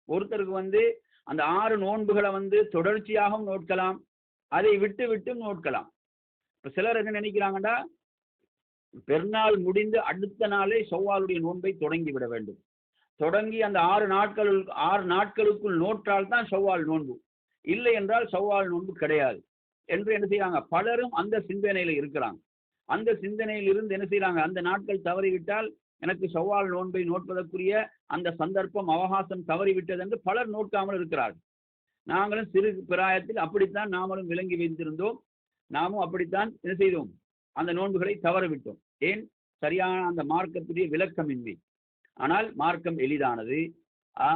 ஒருத்தருக்கு அந்த 6 நோன்புகளை தொடர்ச்சியாகவும் நோட்கலாம், அதை விட்டு விட்டும் நோட்கலாம். இப்ப சிலர் என்ன நினைக்கிறாங்கடா, பெருநாள் முடிந்து அடுத்த நாளே ஷவ்வாலுடைய நோன்பை தொடங்கி விட வேண்டும், தொடங்கி அந்த 6 நாட்களுக்குள் நோற்றால் தான் ஷவ்வால் நோன்பு, இல்லை என்றால் ஷவ்வால் நோன்பு கிடையாது என்று என்ன செய்யறாங்க. பலரும் அந்த சிந்தனையில இருக்கிறாங்க. அந்த சிந்தனையில் இருந்து என்ன செய்யறாங்க, அந்த நாட்கள் தவறிவிட்டால் எனக்கு ஷவ்வால் நோன்பை நோட்பதற்குரிய அந்த சந்தர்ப்பம் அவகாசம் தவறிவிட்டது என்று பலர் நோட்காமல் இருக்கிறார்கள். நாங்களும் சிறு பிராயத்தில் அப்படித்தான் நாமளும் விளங்கி வைத்திருந்தோம். நாமும் அப்படித்தான் என்ன செய்தோம், அந்த நோன்புகளை தவறவிட்டோம். ஏன், சரியான அந்த மார்க்கத்துடைய விளக்கமின்மை. ஆனால் மார்க்கம் எளிதானது.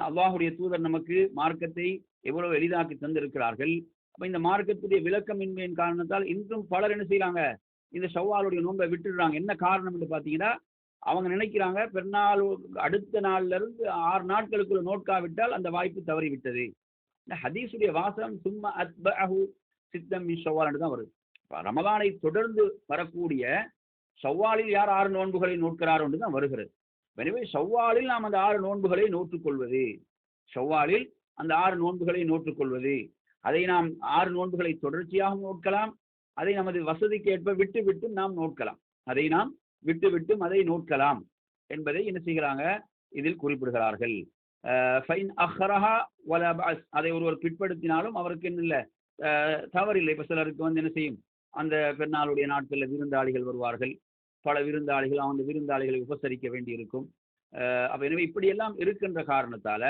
அல்லாஹுடைய தூதர் நமக்கு மார்க்கத்தை எவ்வளவு எளிதாக்கி தந்திருக்கிறார்கள். அப்ப இந்த மார்க்கத்துடைய விளக்கமின்மையின் காரணத்தால் இன்றும் பலர் என்ன செய்யறாங்க, இந்த ஷவ்வாலுடைய நோன்பை விட்டுடுறாங்க. என்ன காரணம் என்று பாத்தீங்கன்னா, அவங்க நினைக்கிறாங்க பெருநாள் அடுத்த நாள்ல இருந்து 6 நாட்களுக்குள்ள நோட்காவிட்டால் அந்த வாய்ப்பு தவறிவிட்டது. இந்த ஹதீஸுடைய வாசகம் சும்மா அத்பஅஹு சித்தம் மின் ஷவ்வால் என்று தான் வருது. ரமதானை தொடர்ந்து வரக்கூடிய ஷவ்வாலில் யார் 6 நோன்புகளை நோட்கிறார் என்று தான் வருகிறது. எனவே ஷவ்வாலில் நாம் அந்த 6 நோன்புகளை நோற்றுக்கொள்வது, ஷவ்வாலில் அந்த 6 நோன்புகளை நோற்றுக்கொள்வது, அதை நாம் 6 நோன்புகளை தொடர்ச்சியாக நோட்கலாம், அதை நமது வசதிக்கு ஏற்ப விட்டு விட்டு நாம் நோட்கலாம், அதை நோட்கலாம் என்பதை என்ன செய்கிறாங்க, இதில் குறிப்பிடுகிறார்கள். அதை ஒருவர் பிற்படுத்தினாலும் அவருக்கு என்ன இல்லை, தவறில்லை. இப்ப சிலருக்கு என்ன செய்யும், அந்த பெருநாளுடைய நாட்களில் விருந்தாளிகள் வருவார்கள், பல விருந்தாளிகள், அந்த விருந்தாளிகளை உபசரிக்க வேண்டி இருக்கும். அப்ப எனவே இப்படியெல்லாம் இருக்கின்ற காரணத்தால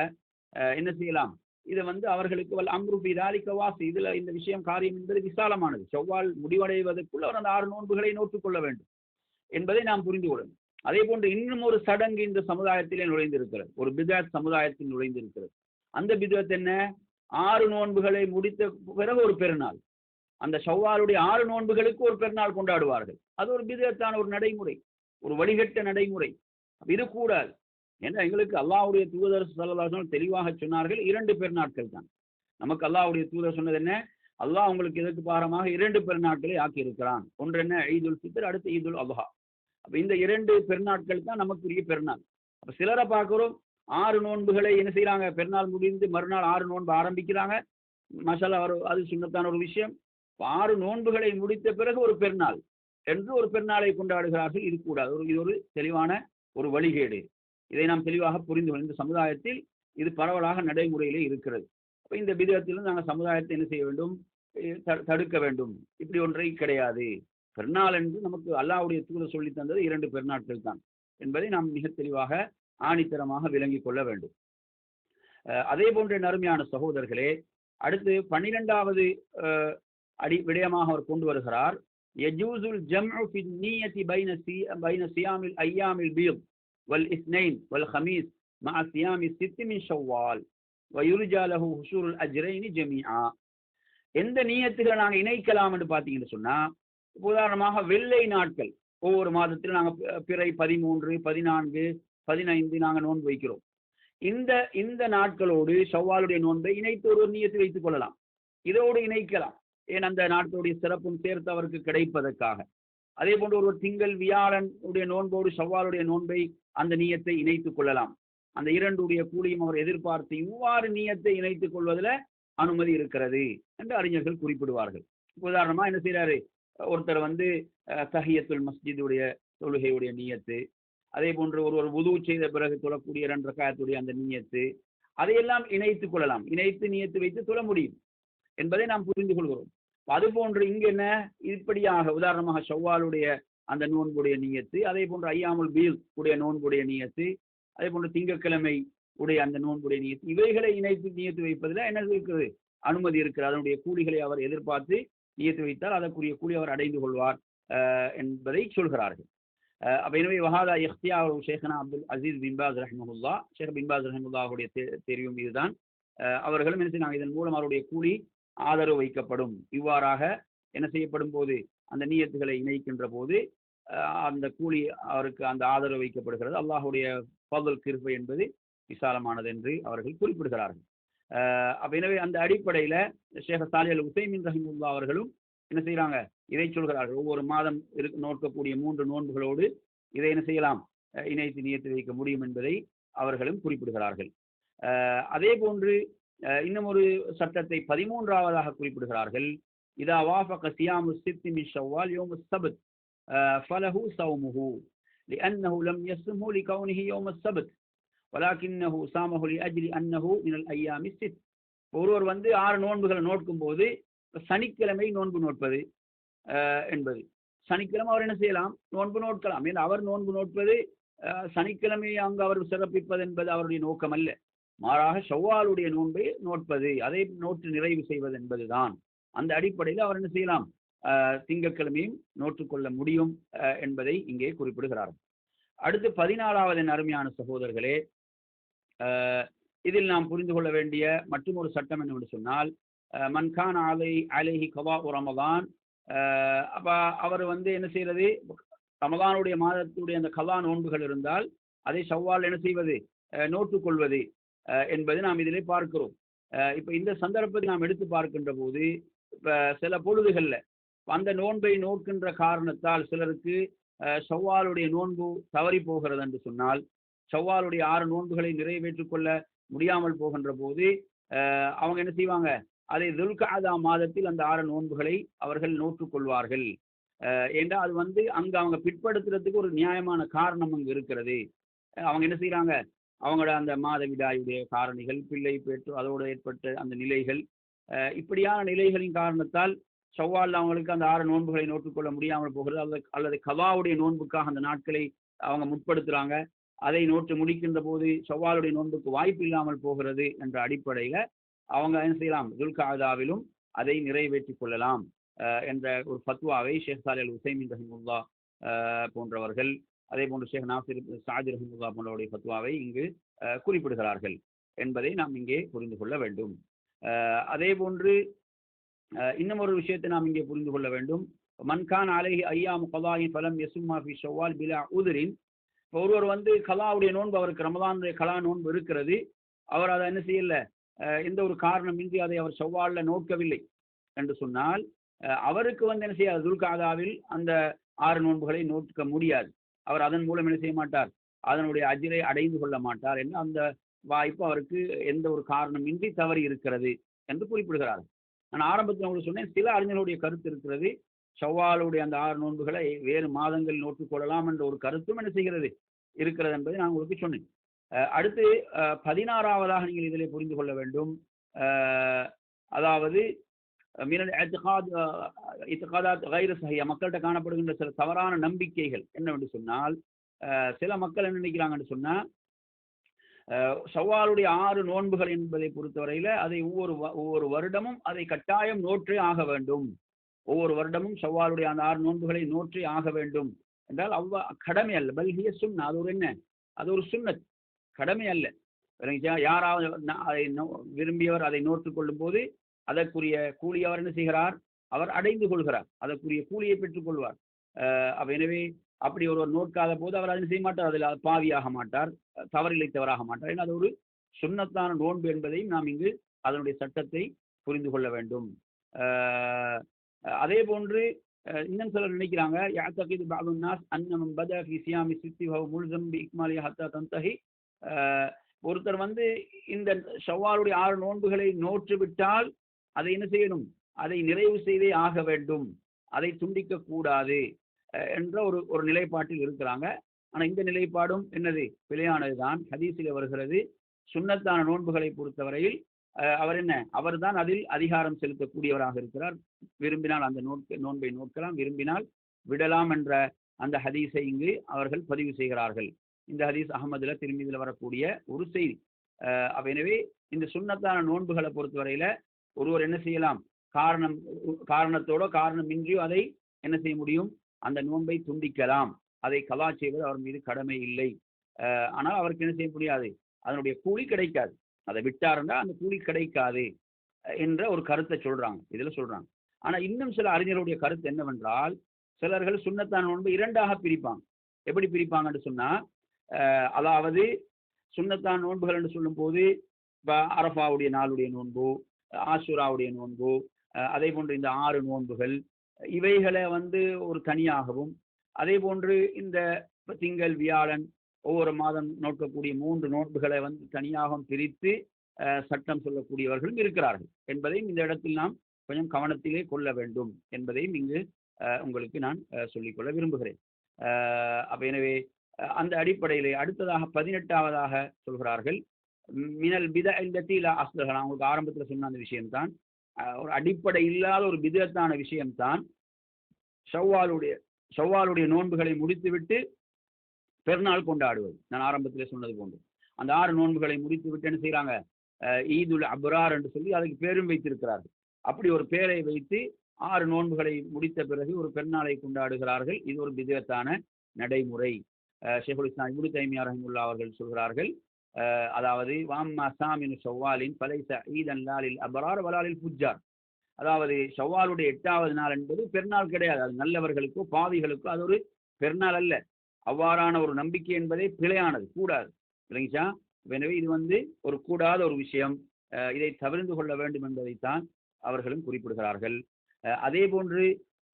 என்ன செய்யலாம், இதை அவர்களுக்கு அம்ருபி தாலிகவாசி, இதுல இந்த விஷயம் காரியம் என்பது விசாலமானது. ஷவ்வால் முடிவடைவதற்குள்ள அவர் அந்த 6 நோன்புகளை நோற்றுக்கொள்ள வேண்டும் என்பதை நாம் புரிந்து கொள்ளணும். அதே போன்று இன்னும் ஒரு சடங்கு இந்த சமுதாயத்திலே நுழைந்திருக்கிறது, ஒரு பித்அத் சமுதாயத்தில் நுழைந்திருக்கிறது. அந்த பித்அத் என்ன, 6 நோன்புகளை முடித்த பிறகு ஒரு பெருநாள், அந்த ஷவ்வாலுடைய 6 நோன்புகளுக்கு ஒரு பெருநாள் கொண்டாடுவார்கள். அது ஒரு பித்அத்தான ஒரு நடைமுறை, ஒரு வழிகட்ட நடைமுறை. இது கூடாது. ஏன்னா எங்களுக்கு அல்லாஹ்வுடைய தூதர் ஸல்லல்லாஹு அலைஹி வஸல்லம் தெளிவாக சொன்னார்கள், 2 பெருநாட்கள் தான். நமக்கு அல்லாஹ்வுடைய தூதர் சொன்னது என்ன, அல்லாஹ் உங்களுக்கு இதற்கு பாரமாக 2 பெருநாட்களை ஆக்கி இருக்கிறான். ஒன்று என்ன, ஈதுல் ஃபித்ர், அடுத்து ஈதுல் அல்ஹா. அப்ப இந்த 2 பெருநாட்கள் தான் நமக்குரிய பெருநாள். அப்ப சிலரை பார்க்கிறோம் 6 நோன்புகளை என்ன செய்யறாங்க, பெருநாள் முடிந்து மறுநாள் 6 நோன்பு ஆரம்பிக்கிறாங்க. மசாலா அது சுன்னத்தான ஒரு விஷயம். 6 நோன்புகளை முடித்த பிறகு ஒரு பெருநாள் என்று ஒரு பெருநாளை கொண்டாடுகிறார்கள். இது கூடாது. இது ஒரு தெளிவான ஒரு வழிகேடு. இதை நாம் தெளிவாக புரிந்து கொள்ள, இந்த சமுதாயத்தில் இது பரவலாக நடைமுறையிலே இருக்கிறது. அப்ப இந்த விதத்திலும் நாங்கள் சமுதாயத்தை என்ன செய்ய வேண்டும், தடுக்க வேண்டும். இப்படி ஒன்றை கிடையாது. பெருநாள் என்று நமக்கு அல்லாஹ்வுடைய தூதர் சொல்லி தந்தது 2 பெருநாட்கள் தான் என்பதை நாம் மிக தெளிவாக ஆணித்தரமாக விளங்கிக் கொள்ள வேண்டும். அதே போன்ற நறுமையான சகோதரர்களே, அடுத்து 12வது விடயமாக அவர் கொண்டு வருகிறார். யஜூசுல் ஜம்உ ஃபி நிய்யதி பைன சியாமில் ஐயாமில் பீத் வல் இஸ்னைன் வல் ஹமீஸ் மஅ சியாமி சித்தி மின் ஷவ்வால் வ யுர்ஜா லஹு ஹுஷூருல் அஜ்ரைனி ஜமீஆ. எந்த நியத்துகளை நாங்கள் இணைக்கலாம் என்று பார்த்தீங்கன்னு சொன்னா, உதாரணமாக வெள்ளை நாட்கள் ஒவ்வொரு மாதத்தில் நாங்கள் பிறை 13, 14, 15 நாங்கள் நோன்பு வைக்கிறோம். இந்த நாட்களோடு ஷவ்வாலுடைய நோன்பை இணைத்து ஒரு நியத்து வைத்துக் கொள்ளலாம். இதோடு இணைக்கலாம். ஏன், அந்த நாட்களுடைய சிறப்பும் சேர்த்து அவருக்கு கிடைப்பதற்காக. அதே போன்று ஒரு திங்கள் வியாழன் உடைய நோன்போடு ஷவ்வாலுடைய நோன்பை அந்த நியத்தை இணைத்துக் கொள்ளலாம். அந்த 2 கூலியும் அவர் எதிர்பார்த்து இவ்வாறு நியத்தை இணைத்துக் கொள்வதில் அனுமதி இருக்கிறது என்று அறிஞர்கள் குறிப்பிடுவார்கள். உதாரணமா என்ன செய்யறாரு, ஒருத்தர் தஹியத்துல் மஸ்ஜிதுடைய தொழுகையுடைய நியத்து, அதே போன்று ஒருவர் வுது செய்த பிறகு தொழக்கூடிய 2 ரக்காயத்துடைய அந்த நியத்து, அதையெல்லாம் இணைத்துக் கொள்ளலாம். இணைத்து நியத்து வைத்து தொழ முடியும் என்பதை நாம் புரிந்து கொள்கிறோம். அது போன்று இங்கு என்ன, இப்படியாக உதாரணமாக ஷவ்வாலுடைய அந்த நோன்புடைய நியத்து, அதே போன்று ஐயாமுல் பீத் உடைய நோன்புடைய நியத்து, அதே போன்று திங்கட்கிழமை உடைய அந்த நோன்புடைய நியத்து, இவைகளை இணைத்து நியத்து வைப்பதில் என்ன இருக்கிறது, அனுமதி இருக்கிறது. அதனுடைய கூலிகளை அவர் எதிர்பார்த்து நியத்து வைத்தால் அதற்குரிய கூலி அவர் அடைந்து கொள்வார் என்பதை சொல்கிறார்கள். அப்ப எனவே வஹாதா இஹ்தியார் ஷேഖனா அப்துல் அசீஸ் பின் பாஸ் ரஹ்மஹுல்லா, ஷேக் பின் பாஸ் ரஹ்மஹுல்லாஹுடைய தெரியும் இதுதான். அவர்களும் என்ன செய்யறாங்க, இதன் மூலம் அவருடைய கூலி ஆதரவு வைக்கப்படும். இவ்வாறாக என்ன செய்யப்படும் போது, அந்த நியத்துகளை இணைக்கின்ற போது அந்த கூலி அவருக்கு அந்த ஆதரவு வைக்கப்படுகிறது. அல்லாஹுடைய ஃபضல் கிருபை என்பது விசாலமானது என்று அவர்கள் குறிப்பிடுகிறார்கள். அப்ப எனவே அந்த அடிப்படையில ஷேக் சாலிஹ் அல் உஸைமீன் ரஹிமஹுல்லாஹ் அவர்களும் என்ன செய்யறாங்க, இதை சொல்கிறார்கள். ஒவ்வொரு மாதம் நோக்கக்கூடிய 3 நோன்புகளோடு இதை என்ன செய்யலாம், இணைத்து நியத்து வைக்க முடியும் என்பதை அவர்களும் குறிப்பிடுகிறார்கள். அதே போன்று இன்னும் ஒரு சட்டத்தை 13வதாக குறிப்பிடுகிறார்கள். இதா வாஃபக சியாமு சித்தி மின் ஷவ்வால் யௌமு ஸப்த் ஃபலஹு ஸௌமுஹு லிஅன்னஹு லம் யஸ்முஹு லிகௌனிஹி யௌமு ஸப்த் வலாகின்னஹு ஸாமஹு லிஅஜ்லி அன்னஹு மினல் ஐயாமி ஸித். ஒருவர் 6 நோன்புகளை நோக்கும் போது சனிக்கிழமை நோன்பு நோட்பது என்பது, சனிக்கிழமை அவர் என்ன செய்யலாம், நோன்பு நோட்கலாம். ஏன், அவர் நோன்பு நோட்பது சனிக்கிழமை அங்கு அவர் சிறப்பிப்பது என்பது அவருடைய நோக்கம் அல்ல. மாறாக ஷவ்வாலுடைய நோன்பை நோட்பது, அதை நோற்று நிறைவு செய்வது என்பதுதான். அந்த அடிப்படையில் அவர் என்ன செய்யலாம், திங்கட்கிழமையும் நோற்றுக்கொள்ள முடியும் என்பதை இங்கே குறிப்பிடுகிறார்கள். அடுத்து 14வது அருமையான சகோதரர்களே, இதில் நாம் புரிந்து கொள்ள வேண்டிய மற்றும் ஒரு சட்டம் என்னவென்று சொன்னால், மன்கான் அலைஹி கவாஉ ரமதான். அப்ப அவர் என்ன செய்யறது, ரமதானுடைய மாதத்துடைய அந்த கலா நோன்புகள் இருந்தால் அதை ஷவ்வால் என்ன செய்வது, நோட்டுக்கொள்வது என்பது நாம் இதிலே பார்க்கிறோம். இப்ப இந்த சந்தர்ப்பத்தை நாம் எடுத்து பார்க்கின்ற போது, இப்ப சில பொழுதுகள்ல அந்த நோன்பை நோக்கின்ற காரணத்தால் சிலருக்கு ஷவ்வாலுடைய நோன்பு தவறி போகிறது என்று சொன்னால், ஷவ்வாலுடைய 6 நோன்புகளை நிறைவேற்றிக் கொள்ள முடியாமல் போகின்ற போது அவங்க என்ன செய்வாங்க, அதை துல்கஅதா மாதத்தில் அந்த 6 நோன்புகளை அவர்கள் நோற்றுக்கொள்வார்கள். ஏண்டா அது அங்க அவங்க பிற்படுத்துறதுக்கு ஒரு நியாயமான காரணம் அங்கு இருக்கிறது. அவங்க என்ன செய்யறாங்க, அவங்களோட அந்த மாதவிடாயுடைய காரணிகள், பிள்ளை பெற்று அதோடு ஏற்பட்ட அந்த நிலைகள், இப்படியான நிலைகளின் காரணத்தால் ஷவ்வால் அவங்களுக்கு அந்த 6 நோன்புகளை நோட்டுக்கொள்ள முடியாமல் போகிறது. அல்லது கலாவுடைய நோன்புக்காக அந்த நாட்களை அவங்க முற்படுத்துறாங்க. அதை நோட்டு முடிக்கின்ற போது ஷவ்வாலுடைய நோன்புக்கு வாய்ப்பு இல்லாமல் போகிறது என்ற அடிப்படையில அவங்க என்ன செய்யலாம், துல்கஅதாவிலும் அதை நிறைவேற்றிக் கொள்ளலாம் என்ற ஒரு ஃபத்வாவை ஷேக் சாலிஹ் அல் உஸைமீன் ரஹிமஹுல்லாஹ் போன்றவர்கள், அதே போன்று ஷேக் நாசிர் சாதி ரஹிமஹுல்லாஹ் போன்றவருடைய ஃபத்வாவை இங்கு குறிப்பிடுகிறார்கள் என்பதை நாம் இங்கே புரிந்து கொள்ள வேண்டும். அதே போன்று இன்னும் ஒரு விஷயத்தை நாம் இங்கே புரிந்து கொள்ள வேண்டும். மன்கான் அலைஹி ஐயாமு கலாஇன் ஃபலம் யஸும்மா ஃபி ஷவ்வால் பிலா உத்ரின். ஒருவர் கலாவுடைய நோன்பு, அவருக்கு ரமதானுடைய கலா நோன்பு இருக்கிறது, அவர் அதை என்ன செய்யல, எந்த ஒரு காரணமின்றி அதை அவர் ஷவ்வால்ல நோக்கவில்லை. என்று சொன்னால் அவருக்கு வந்து என்ன செய்யாது, துல்காதாவில் அந்த 6 நோன்புகளை நோக்க முடியாது. அவர் அதன் மூலம் என்ன செய்ய மாட்டார், அதனுடைய அஜிரை அடைந்து கொள்ள மாட்டார் என்று அந்த வாய்ப்பு அவருக்கு எந்த ஒரு காரணமின்றி தவறி இருக்கிறது என்று குறிப்பிடுகிறார். நான் ஆரம்பத்தில் உங்களுக்கு சொன்னேன், சில அறிஞர்களுடைய கருத்து இருக்கிறது, ஷவ்வாலுடைய அந்த 6 நோன்புகளை வேறு மாதங்களில் நோட்டுக் கொள்ளலாம் என்ற ஒரு கருத்தும் என்ன செய்கிறது இருக்கிறது என்பதை நான் உங்களுக்கு சொன்னேன். அடுத்து 16வதாக நீங்கள் இதிலே புரிந்து கொள்ள வேண்டும். அதாவது மக்கள்கிட்ட காணப்படுகின்ற சில தவறான நம்பிக்கைகள் என்னவென்று சொன்னால், சில மக்கள் என்ன நினைக்கிறாங்கன்னு சொன்னா, ஷவ்வாலுடைய 6 நோன்புகள் என்பதை பொறுத்தவரையில அதை ஒவ்வொரு வருடமும் அதை கட்டாயம் நோற்றே ஆக வேண்டும். ஒவ்வொரு வருடமும் ஷவ்வாலுடைய அந்த 6 நோன்புகளை நோற்றே ஆக வேண்டும் என்றால் கடமை அல்ல. பல்கிய சுன்னா, அது ஒரு என்ன, அது ஒரு சுன்னத், கடமை அல்ல. யாராவது அதை விரும்பியவர் அதை நோற்றுக் கொள்ளும் போது அதற்குரிய கூலி அவர் என்ன செய்கிறார், அவர் அடைந்து கொள்கிறார், அதற்குரிய கூலியை பெற்றுக் கொள்வார். எனவே அப்படி ஒருவர் நோக்காத போது அவர் அதை செய்ய மாட்டார், அதில் பாவியாக மாட்டார், தவறிழைத்தவராக மாட்டார். ஏன்னா அது ஒரு சுன்னத்தான நோன்பு என்பதையும் நாம் இங்கு அதனுடைய சட்டத்தை புரிந்து கொள்ள வேண்டும். அதே போன்று இன்னும் சிலர் நினைக்கிறாங்க, ஒருத்தர் வந்து இந்த ஷவ்வாலுடைய 6 நோன்புகளை நோற்று விட்டால் அதை என்ன செய்யணும், அதை நிறைவு செய்தே ஆக வேண்டும், அதை துண்டிக்க கூடாது என்ற ஒரு நிலைப்பாட்டில் இருக்கிறாங்க. ஆனா இந்த நிலைப்பாடும் என்னது, பிழையானதுதான். ஹதீஸில் வருகிறது, சுன்னத்தான நோன்புகளை பொறுத்தவரையில் அவர் தான் அதில் அதிகாரம் செலுத்தக்கூடியவராக இருக்கிறார். விரும்பினால் அந்த நோன்பை நோக்கலாம், விரும்பினால் விடலாம் என்ற அந்த ஹதீஸை இங்கு அவர்கள் பதிவு செய்கிறார்கள். இந்த ஹதீஸ் அஹமதுல திருமீதில வரக்கூடிய ஒரு செய்தி. எனவே இந்த சுன்னத்தான நோன்புகளை பொறுத்தவரையில ஒருவர் என்ன செய்யலாம், காரணத்தோட காரணமின்றியோ அதை என்ன செய்ய முடியும், அந்த நோன்பை துண்டிக்கலாம். அதை கலா செய்வது அவர் மீது கடமை இல்லை. ஆனால் அவருக்கு என்ன செய்ய முடியாது, அதனுடைய கூலி கிடைக்காது. அதை விட்டாருன்னா அந்த கூலி கிடைக்காது என்ற ஒரு கருத்தை சொல்றாங்க, இதுல சொல்றாங்க. ஆனா இன்னும் சில அறிஞருடைய கருத்து என்னவென்றால், சிலர்கள் சுன்னத்தான நோன்பை 2ஆக பிரிப்பாங்க. எப்படி பிரிப்பாங்கன்னு சொன்னா, அதாவது சுன்னத்தான நோன்புகள் என்று சொல்லும் போது அரஃபாவுடைய நாளுடைய நோன்பு, ஆஷுராவுடைய நோன்பு, அதே போன்று இந்த 6 நோன்புகள், இவைகளை வந்து ஒரு தனியாகவும், அதே போன்று இந்த திங்கள் வியாழன் ஒவ்வொரு மாதம் நோக்கக்கூடிய 3 நோன்புகளை வந்து தனியாக பிரித்து சட்டம் சொல்லக்கூடியவர்களும் இருக்கிறார்கள் என்பதையும் இந்த இடத்தில் நாம் கொஞ்சம் கவனத்திலே கொள்ள வேண்டும் என்பதையும் இங்கு உங்களுக்கு நான் சொல்லிக்கொள்ள விரும்புகிறேன். எனவே அந்த அடிப்படையிலே அடுத்ததாக 18வதாக சொல்கிறார்கள், மினல் பிதஅல்லதி லா அஸ்ல லஹா. உங்களுக்கு ஆரம்பத்தில் சொன்ன அந்த விஷயம்தான், ஒரு அடிப்படை இல்லாத ஒரு பிதஅத்தான விஷயம்தான் ஷவ்வாலுடைய நோன்புகளை முடித்துவிட்டு பெருநாள் கொண்டாடுவது. நான் ஆரம்பத்திலே சொன்னது போன்று அந்த 6 நோன்புகளை முடித்து விட்டு என்ன செய்யறாங்க, ஈதுல் அப்ரார் என்று சொல்லி அதுக்கு பேரும் வைத்திருக்கிறார்கள். அப்படி ஒரு பேரை வைத்து 6 நோன்புகளை முடித்த பிறகு ஒரு பெருநாளை கொண்டாடுகிறார்கள். இது ஒரு பிதஅத்தான நடைமுறை. ஷேகுல் இஸ்லாம் இப்னு தைமியா ரஹிமஹுல்லாஹ் அவர்கள் சொல்கிறார்கள், அதாவது வாம்மா சாமினு ஷவ்வாலின் ஃபலைஸ ஈதன் லா லில் அப்ரார் வலா லில் ஃபுஜ்ஜார். அதாவது ஷவ்வாலுடைய 8வது நாள் என்பது பெருநாள் கிடையாது, அது நல்லவர்களுக்கோ பாவிகளுக்கோ அது ஒரு பெருநாள் அல்ல. அவ்வாறான ஒரு நம்பிக்கை என்பதே பிழையானது, கூடாது, இல்லைங்களா? எனவே இது வந்து ஒரு கூடாத ஒரு விஷயம், இதை தவிர்த்து கொள்ள வேண்டும் என்பதைத்தான் அவர்களும் குறிப்பிடுகிறார்கள். அதே போன்று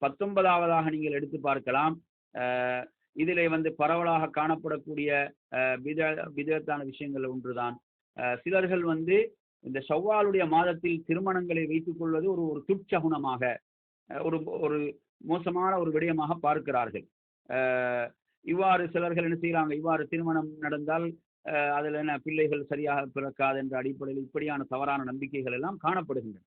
19வதாக நீங்கள் எடுத்து பார்க்கலாம், இதிலே வந்து பரவலாக காணப்படக்கூடிய பிதஅத்தான விஷயங்கள் ஒன்றுதான். சிலர்கள் வந்து இந்த ஷவ்வாலுடைய மாதத்தில் திருமணங்களை வைத்துக் கொள்வது ஒரு துட்சகுணமாக, ஒரு மோசமான ஒரு விடயமாக பார்க்கிறார்கள். இவ்வாறு சிலர்கள் என்ன செய்யறாங்க, இவ்வாறு திருமணம் நடந்தால் அதில் என்ன பிள்ளைகள் சரியாக பிறக்காது என்ற அடிப்படையில் இப்படியான தவறான நம்பிக்கைகள் எல்லாம் காணப்படுகின்றன.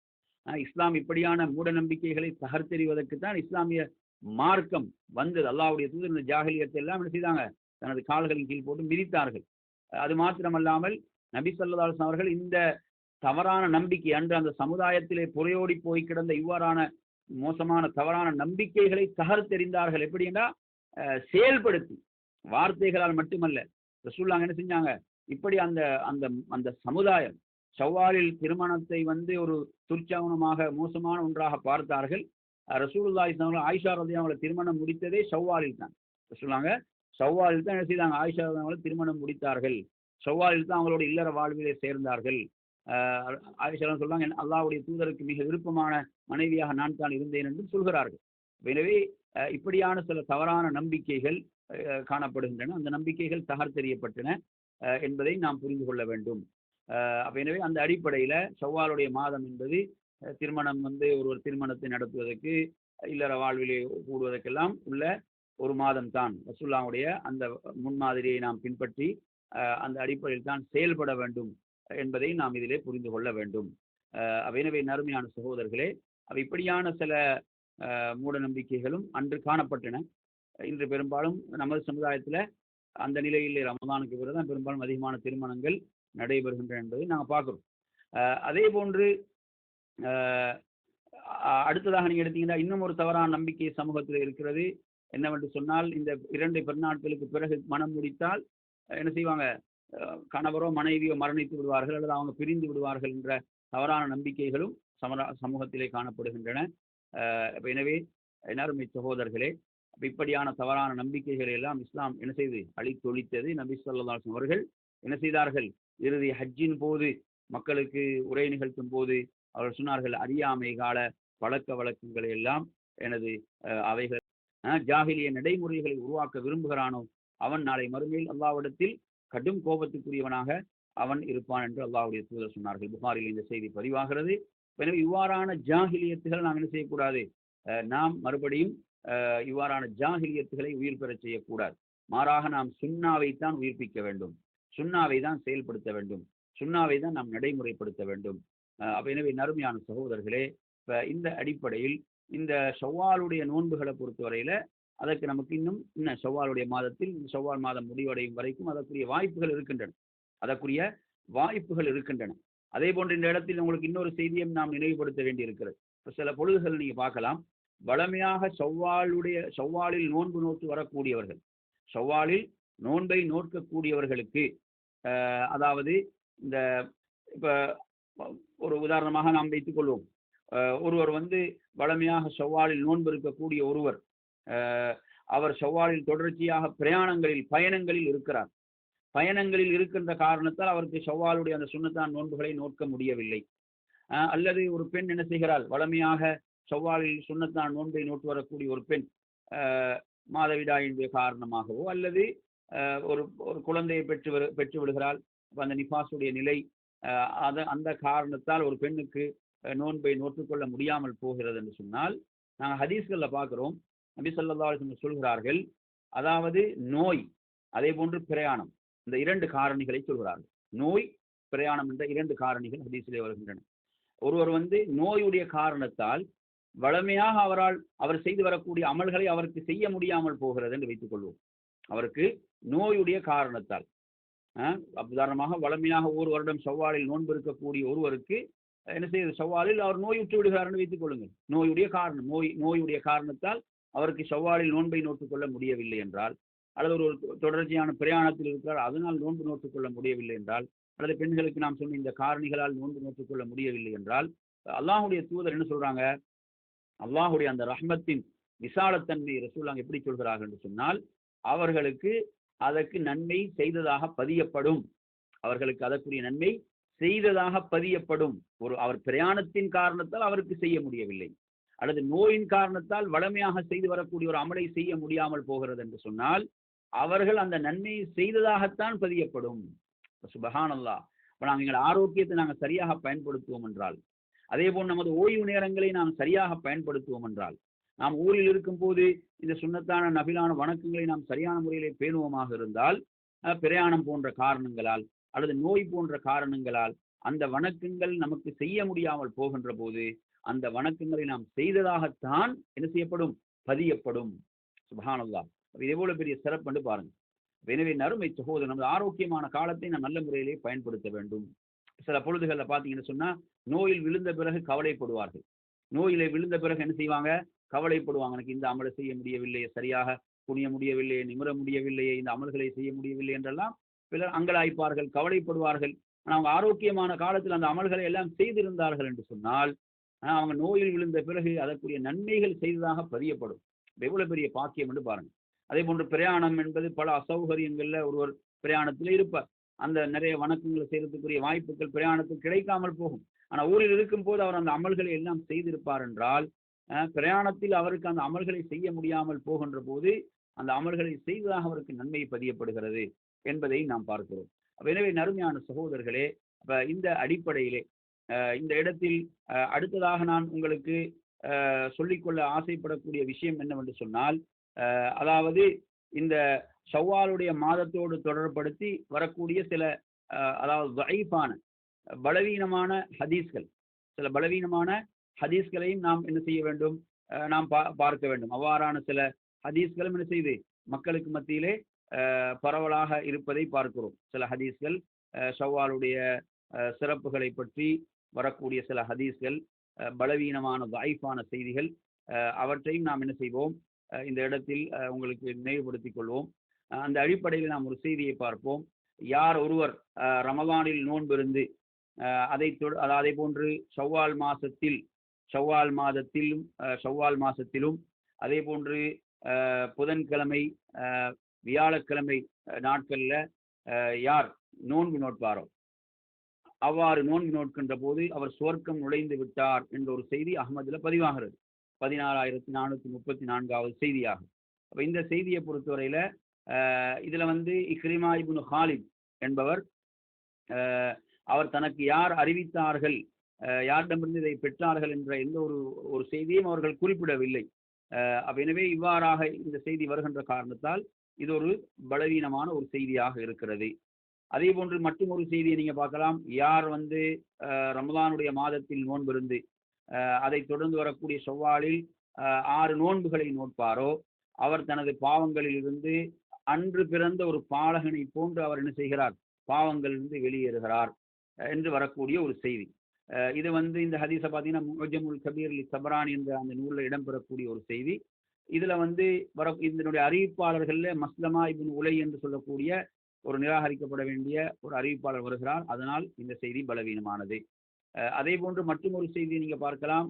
இஸ்லாம் இப்படியான மூட நம்பிக்கைகளை தகர்த்தெறிவதற்கு தான் இஸ்லாமிய மார்க்கம் வந்தது. அல்லாஹ்வுடைய தூதர் இந்த ஜாஹிலியத்தை எல்லாம் என்ன செய்தாங்க, தனது கால்களின் கீழ் போட்டு மிதித்தார்கள். அது மாத்திரமல்லாமல் நபி ஸல்லல்லாஹு அலைஹி வஸல்லம் அவர்கள் இந்த தவறான நம்பிக்கை, அன்று அந்த சமுதாயத்திலே புரையோடி போய் கிடந்த இவ்வாறான மோசமான தவறான நம்பிக்கைகளை தகர்த்தெறிந்தார்கள். எப்படின்னா செயல்படுத்தி, வார்த்தைகளால் மட்டுமல்ல. ரசூலுல்லாஹ் என்ன செஞ்சாங்க, இப்படி அந்த அந்த அந்த சமுதாயம் ஷவ்வாலில் திருமணத்தை வந்து ஒரு துர்ச்சகுணமாக மோசமான ஒன்றாக பார்த்தார்கள். ரசூலுல்லாஹி ஸல்லல்லாஹு அலைஹி வஸல்லம் ஆயிஷா ரலியல்லாஹு அன்ஹா திருமணம் முடித்ததே ஷவ்வாலில் தான். ரசூலுல்லாஹ் ஷவ்வாலில் தான் என்ன செய்தாங்க, ஆயிஷா ரலியல்லாஹு அன்ஹா திருமணம் முடித்தார்கள். ஷவ்வாலில் தான் அவங்களோட இல்லற வாழ்விலே சேர்ந்தார்கள். ஆயிஷா சொல்றாங்க, அல்லாஹ்வுடைய தூதருக்கு மிக விருப்பமான மனைவியாக நான் தான் இருந்தேன் என்று சொல்கிறார்கள். எனவே இப்படியான சில தவறான நம்பிக்கைகள் காணப்படுகின்றன. அந்த நம்பிக்கைகள் தகர்த்தெறியப்பட்டன என்பதை நாம் புரிந்து கொள்ள வேண்டும். எனவே அந்த அடிப்படையில ஷவ்வாலுடைய மாதம் என்பது திருமணம் ஒருவர் திருமணத்தை நடத்துவதற்கு இல்லற வாழ்விலே கூடுவதற்கெல்லாம் உள்ள ஒரு மாதம் தான். ரசூலுல்லாஹ்வுடைய அந்த முன்மாதிரியை நாம் பின்பற்றி அந்த அடிப்படையில் தான் செயல்பட வேண்டும் என்பதை நாம் இதிலே புரிந்து கொள்ள வேண்டும். எனவே நறுமையான சகோதரர்களே, இப்படியான சில மூட நம்பிக்கைகளும் அன்று காணப்பட்டன. இன்று பெரும்பாலும் நமது சமுதாயத்தில் அந்த நிலையிலே ரமதானுக்கு பிறகுதான் பெரும்பாலும் அதிகமான திருமணங்கள் நடைபெறுகின்றன என்பதை நாங்கள் பார்க்கிறோம். அதே போன்று அடுத்ததாக நீங்க எடுத்தீங்கன்னா இன்னும் ஒரு தவறான நம்பிக்கை சமூகத்தில் இருக்கிறது. என்னவென்று சொன்னால், இந்த 2 பெருநாட்களுக்கு பிறகு மனம் முடித்தால் என்ன செய்வாங்க, கணவரோ மனைவியோ மரணித்து விடுவார்கள் அல்லது அவங்க பிரிந்து விடுவார்கள் என்ற தவறான நம்பிக்கைகளும் சமூகத்திலே காணப்படுகின்றன. எனவே அருமை சகோதரர்களே, இப்படியான தவறான நம்பிக்கைகளை எல்லாம் இஸ்லாம் என்ன செய்து அழித்தொழித்தது. நபி ஸல்லல்லாஹு அலைஹி வஸல்லம் அவர்கள் என்ன செய்தார்கள், இறுதி ஹஜ்ஜின் போது மக்களுக்கு உரை நிகழ்த்தும் போது அவர்கள் சொன்னார்கள், அறியாமை கால பழக்க வழக்கங்களை எல்லாம் எனது அவைகள் ஜாஹிலிய நடைமுறைகளை உருவாக்க விரும்புகிறானோ அவன் நாளை மறுமையில் அல்லாஹ்விடத்தில் கடும் கோபத்துக்குரியவனாக அவன் இருப்பான் என்று அல்லாஹ்வுடைய தூதர் சொன்னார்கள். புகாரில் இந்த செய்தி பதிவாகிறது. எனவே இவ்வாறான ஜாஹிலியத்துகள் நாம் என்ன செய்யக்கூடாது, நாம் மறுபடியும் இவ்வாறான ஜாஹிலியத்துகளை உயிர் பெற செய்யக்கூடாது. மாறாக நாம் சுன்னாவை தான் உயிர்ப்பிக்க வேண்டும், சுன்னாவை தான் செயல்படுத்த வேண்டும், சுன்னாவை தான் நாம் நடைமுறைப்படுத்த வேண்டும். எனவே நறுமையான சகோதரர்களே, இந்த அடிப்படையில் இந்த ஷவ்வாலுடைய நோன்புகளை பொறுத்தவரையில அதற்கு நமக்கு இன்னும் ஷவ்வாலுடைய மாதத்தில் ஷவ்வால் மாதம் முடிவடையும் வரைக்கும் அதற்குரிய வாய்ப்புகள் இருக்கின்றன. அதே போன்று இந்த இடத்தில் உங்களுக்கு இன்னொரு செய்தியும் நாம் நினைவுபடுத்த வேண்டி இருக்கிறது. சில பொழுதுகள் நீங்க பார்க்கலாம், வளமையாக ஷவ்வாலில் நோன்பு நோட்டு வரக்கூடியவர்கள், ஷவ்வாலில் நோன்பை நோக்கக்கூடியவர்களுக்கு அதாவது இந்த இப்ப ஒரு உதாரணமாக நாம் வைத்துக் கொள்வோம், ஒருவர் வளமையாக ஷவ்வாலில் நோன்பு இருக்கக்கூடிய ஒருவர் அவர் ஷவ்வாலில் தொடர்ச்சியாக பயணங்களில் இருக்கிறார். பயணங்களில் இருக்கின்ற காரணத்தால் அவருக்கு ஷவ்வாலுடைய அந்த சுன்னத்தான் நோன்புகளை நோக்க முடியவில்லை. அல்லது ஒரு பெண் என்ன செய்கிறாள், வளமையாக ஷவ்வாலில் சுன்னத்தான் நோன்பை நோட்டு வரக்கூடிய ஒரு பெண் மாதவிடாயினுடைய காரணமாகவோ அல்லது ஒரு குழந்தையை பெற்று விடுகிறாள், அந்த நிஃபாசுடைய நிலை அந்த காரணத்தால் ஒரு பெண்ணுக்கு நோன்பை நோற்றுக்கொள்ள முடியாமல் போகிறது என்று சொன்னால், நாங்கள் ஹதீஸ்களில் பார்க்கிறோம், நபி ஸல்லல்லாஹு அலைஹி வஸல்லம் சொல்கிறார்கள், அதாவது நோய் அதே போன்று பிரயாணம், இந்த 2 காரணிகளை சொல்கிறார்கள். நோய் பிரயாணம் என்ற 2 காரணிகள் ஹதீஸிலே வருகின்றன. ஒருவர் நோயுடைய காரணத்தால் வளமையாக அவர் செய்து வரக்கூடிய அமல்களை அவருக்கு செய்ய முடியாமல் போகிறது என்று வைத்துக் கொள்வோம். அவருக்கு நோயுடைய காரணத்தால், உதாரணமாக வளமையாக ஒரு வருடம் ஷவ்வாலில் நோன்பு இருக்கக்கூடிய ஒருவருக்கு என்ன செய்யுது, ஷவ்வாலில் அவர் நோயுற்று விடுகிறார் என்று வைத்துக் கொள்ளுங்கள். நோயுடைய காரணத்தால் அவருக்கு ஷவ்வாலில் நோன்பை நோட்டுக் கொள்ள முடியவில்லை என்றால், அல்லது ஒரு தொடர்ச்சியான பிரயாணத்தில் இருக்கிறார் அதனால் நோன்பு நோட்டுக் கொள்ள முடியவில்லை என்றால், அல்லது பெண்களுக்கு நாம் சொன்ன இந்த காரணிகளால் நோன்பு நோட்டுக் கொள்ள முடியவில்லை என்றால், அல்லாஹ்வுடைய தூதர் என்ன சொல்றாங்க, அல்லாஹ்வுடைய அந்த ரஹ்மத்தின் விசாலத்தன்மை ரசூலுல்லாஹ் எப்படி சொல்கிறார்கள் என்று சொன்னால், அவர்களுக்கு அதற்கு நன்மை செய்ததாக பதியப்படும், அவர்களுக்கு அதற்குரிய நன்மை செய்ததாக பதியப்படும். அவர் பிரயாணத்தின் காரணத்தால் அவருக்கு செய்ய முடியவில்லை, அல்லது நோயின் காரணத்தால் வளமையாக செய்து வரக்கூடிய ஒரு அமலை செய்ய முடியாமல் போகிறது என்று சொன்னால், அவர்கள் அந்த நன்மையை செய்ததாகத்தான் பதியப்படும். சுப்ஹானல்லாஹ். இப்போ நாங்கள் எங்கள் ஆரோக்கியத்தை நாங்கள் சரியாக பயன்படுத்துவோம் என்றால், அதே போல் நமது ஓய்வு நேரங்களை நாம் சரியாக பயன்படுத்துவோம் என்றால், நாம் ஊரில் இருக்கும் போது இந்த சுன்னத்தான நபிலான வணக்கங்களை நாம் சரியான முறையிலே பேணுவோமாக இருந்தால், பிரயாணம் போன்ற காரணங்களால் அல்லது நோய் போன்ற காரணங்களால் அந்த வணக்கங்கள் நமக்கு செய்ய முடியாமல் போகின்ற போது அந்த வணக்கங்களை நாம் செய்ததாகத்தான் என்ன செய்யப்படும், பதியப்படும். சுப்ஹானல்லாஹ். இதே போல பெரிய சிறப்பு என்று பாருங்க. எனவே நறுமை சகோதரர், நமது ஆரோக்கியமான காலத்தை நாம் நல்ல முறையிலே பயன்படுத்த வேண்டும். சில பொழுதுகளில் பார்த்தீங்கன்னு சொன்னா, நோயில் விழுந்த பிறகு கவலைப்படுவார்கள். நோயிலே விழுந்த பிறகு என்ன செய்வாங்க, கவலைப்படுவாங்க. எனக்கு இந்த அமலை செய்ய முடியவில்லையே, சரியாக குனிய முடியவில்லையே, நிமிர முடியவில்லையே, இந்த அமல்களை செய்ய முடியவில்லை என்றெல்லாம் பிறர் அங்கலாய்ப்பார்கள், கவலைப்படுவார்கள். அவங்க ஆரோக்கியமான காலத்தில் அந்த அமல்களை எல்லாம் செய்திருந்தார்கள் என்று சொன்னால், அவங்க நோயில் விழுந்த பிறகு அதற்குரிய நன்மைகள் செய்ததாக பதியப்படும். எவ்வளவு பெரிய பாக்கியம் என்று பாருங்க. அதே போன்று பிரயாணம் என்பது பல அசௌகரியங்கள்ல ஒருவர் பிரயாணத்தில் இருப்பார். அந்த நிறைய வணக்கங்களை செய்யறதுக்குரிய வாய்ப்புகள் பிரயாணத்தில் கிடைக்காமல் போகும். ஆனா ஊரில் இருக்கும் போது அவர் அந்த அமல்களை எல்லாம் செய்திருப்பார் என்றால், பிரயாணத்தில் அவருக்கு அந்த அமல்களை செய்ய முடியாமல் போகின்ற போது அந்த அமல்களை செய்வதாக அவருக்கு நன்மை பதியப்படுகிறது என்பதை நாம் பார்க்கிறோம். எனவே நறுமையான சகோதரர்களே, இந்த அடிப்படையிலே இந்த இடத்தில் அடுத்ததாக நான் உங்களுக்கு சொல்லிக்கொள்ள ஆசைப்படக்கூடிய விஷயம் என்னவென்று சொன்னால், அதாவது இந்த ஷவ்வாலுடைய மாதத்தோடு தொடர்படுத்தி வரக்கூடிய சில அதாவது தைஃபான பலவீனமான ஹதீஸ்கள், சில பலவீனமான ஹதீஸ்களையும் நாம் என்ன செய்ய வேண்டும், நாம் பார்க்க வேண்டும். அவ்வாறான சில ஹதீஸ்களும் என்ன செய்து மக்களுக்கு மத்தியிலே பரவலாக இருப்பதை பார்க்கிறோம். சில ஹதீஸ்கள் ஷவ்வாலுடைய சிறப்புகளை பற்றி வரக்கூடிய சில ஹதீஸ்கள், பலவீனமான தைஃபான செய்திகள், அவற்றையும் நாம் என்ன செய்வோம், இந்த இடத்தில் உங்களுக்கு நினைவுபடுத்திக் கொள்வோம். அந்த அடிப்படையில் நாம் ஒரு செய்தியை பார்ப்போம். யார் ஒருவர் ரமலானில் நோன்பிருந்து அதே போன்று ஷவ்வால் மாதத்திலும் அதே போன்று புதன்கிழமை வியாழக்கிழமை நாட்கள்ல யார் நோன்பு நோட்பாரோ, அவ்வாறு நோன்பு நோட்கின்ற போது அவர் சுவர்க்கம் நுழைந்து விட்டார் என்ற ஒரு செய்தி அஹ்மதுல பதிவாகிறது. 16434வது செய்தியாகும். அப்ப இந்த செய்தியை பொறுத்தவரையில இதுல இக்ரிமா இப்னு ஹாலித் என்பவர் அவர் தனக்கு யார் அறிவித்தார்கள், யாரிடமிருந்து இதை பெற்றார்கள் என்ற எந்த ஒரு செய்தியும் அவர்கள் குறிப்பிடவில்லை. எனவே இவ்வாறாக இந்த செய்தி வருகின்ற காரணத்தால் இது ஒரு பலவீனமான ஒரு செய்தியாக இருக்கிறது. அதே போன்று மற்றும் ஒரு செய்தியை நீங்க பார்க்கலாம். யார் ரமலானுடைய மாதத்தில் நோன்பிருந்து அதை தொடர்ந்து வரக்கூடிய ஷவ்வாலில் 6 நோன்புகளை நோட்பாரோ, அவர் தனது பாவங்களில் இருந்து அன்று பிறந்த ஒரு பாலகனை போன்று அவர் என்ன செய்கிறார், பாவங்களிலிருந்து வெளியேறுகிறார் என்று வரக்கூடிய ஒரு செய்தி. இது இந்த ஹதீஸை பார்த்தீங்கன்னா முஅஜமுல் கபீர் தபரானி என்ற அந்த நூலில் இடம்பெறக்கூடிய ஒரு செய்தி. இதுல இதனுடைய அறிவிப்பாளர்கள்ல மஸ்லமா இப்னு உலை என்று சொல்லக்கூடிய ஒரு நிராகரிக்கப்பட வேண்டிய ஒரு அறிவிப்பாளர் வருகிறார். அதனால் இந்த செய்தி பலவீனமானது. அதே போன்று மற்றும் ஒரு செய்தியை நீங்க பார்க்கலாம்.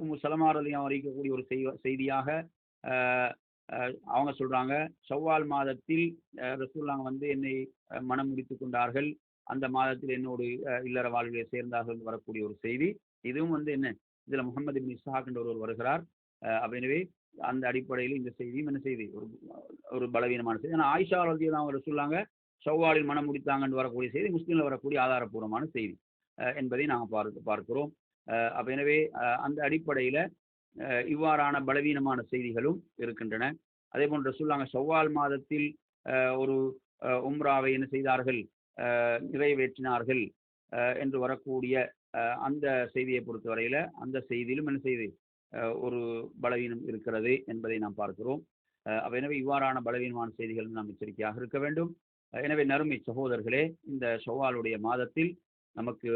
உம்மு சலமா ரலியல்லாஹு அறிவிக்கக்கூடிய ஒரு செய்தியாக அவங்க சொல்றாங்க, ஷவ்வால் மாதத்தில் ரசூலுல்லாஹ் என்னை மனம் முடித்துக் கொண்டார்கள், அந்த மாதத்தில் என்னோடு இல்லற வாழ்விலே சேர்ந்தார்கள் வரக்கூடிய ஒரு செய்தி. இதுவும் என்ன, இதுல முகமது இப்னு இஸ்ஹாக் என்ற ஒருவர் வருகிறார். எனவே அந்த அடிப்படையில் இந்த செய்தியும் என்ன செய்தி, ஒரு பலவீனமான செய்தி. ஆனால் ஆயிஷா ரலியல்லாஹு அன்ஹா சொல்லாங்க ஷவ்வாலில் மனம் முடித்தாங்கன்னு வரக்கூடிய செய்தி முஸ்லீம்ல வரக்கூடிய ஆதாரப்பூர்வமான செய்தி என்பதை நாங்கள் பார்க்கிறோம். எனவே அந்த அடிப்படையில இவ்வாறான பலவீனமான செய்திகளும் இருக்கின்றன. அதே போன்று ரசூலுல்லாஹ் ஷவ்வால் மாதத்தில் ஒரு உம்ராவை என்ன செய்தார்கள், நிறைவேற்றினார்கள் என்று வரக்கூடிய அந்த செய்தியை பொறுத்தவரையில அந்த செய்தியிலும் என்ன செய்தி, ஒரு பலவீனம் இருக்கிறது என்பதை நாம் பார்க்கிறோம். எனவே இவ்வாறான பலவீனமான செய்திகள் நாம் எச்சரிக்கையாக இருக்க வேண்டும். எனவே நறுமை சகோதரர்களே, இந்த ஷவ்வாலுடைய மாதத்தில் நமக்கு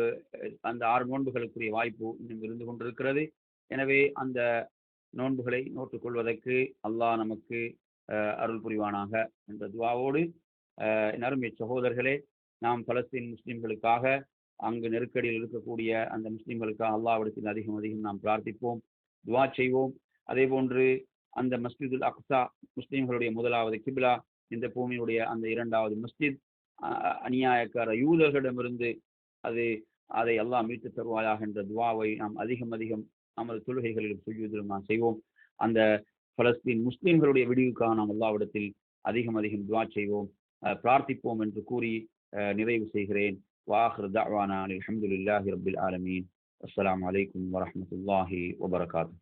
அந்த 6 நோன்புகளுக்குரிய வாய்ப்பு இன்னும் இருந்து கொண்டிருக்கிறது. எனவே அந்த நோன்புகளை நோட்டுக்கொள்வதற்கு அல்லாஹ் நமக்கு அருள் புரிவானாக என்ற துஆவோடு, நறுமை சகோதரர்களே, நாம் பலஸ்தீன் முஸ்லிம்களுக்காக அங்கு நெருக்கடியில் இருக்கக்கூடிய அந்த முஸ்லிம்களுக்காக அல்லாஹ்விடத்தில் அதிகம் அதிகம் நாம் பிரார்த்திப்போம், துஆ செய்வோம். அதே போன்று அந்த மஸ்ஜிதுல் அக்ஸா முஸ்லிம்களுடைய முதலாவது கிப்லா, இந்த பூமியுடைய அந்த 2வது மஸ்ஜித் அநியாயக்கார யூதர்களிடமிருந்து அதை அல்லாஹ் மீட்டு தருவாயாக என்ற துஆவை நாம் அதிகம் அதிகம் நமது தொழுகைகளிலும் சுஜூதிலும் நாம் செய்வோம். அந்த பலஸ்தீன் முஸ்லிம்களுடைய விடிவுக்காக நாம் அல்லாஹ்விடத்தில் அதிகம் அதிகம் துஆ செய்வோம், பிரார்த்திப்போம் என்று கூறி நிறைவு செய்கிறேன். வாஹிர் தஅவானா அல்ஹம்துலில்லாஹி ரப்பில் ஆலமீன். அஸ்ஸலாமு அலைக்கும் வரஹ்மத்துல்லாஹி வபரகாத்துஹு.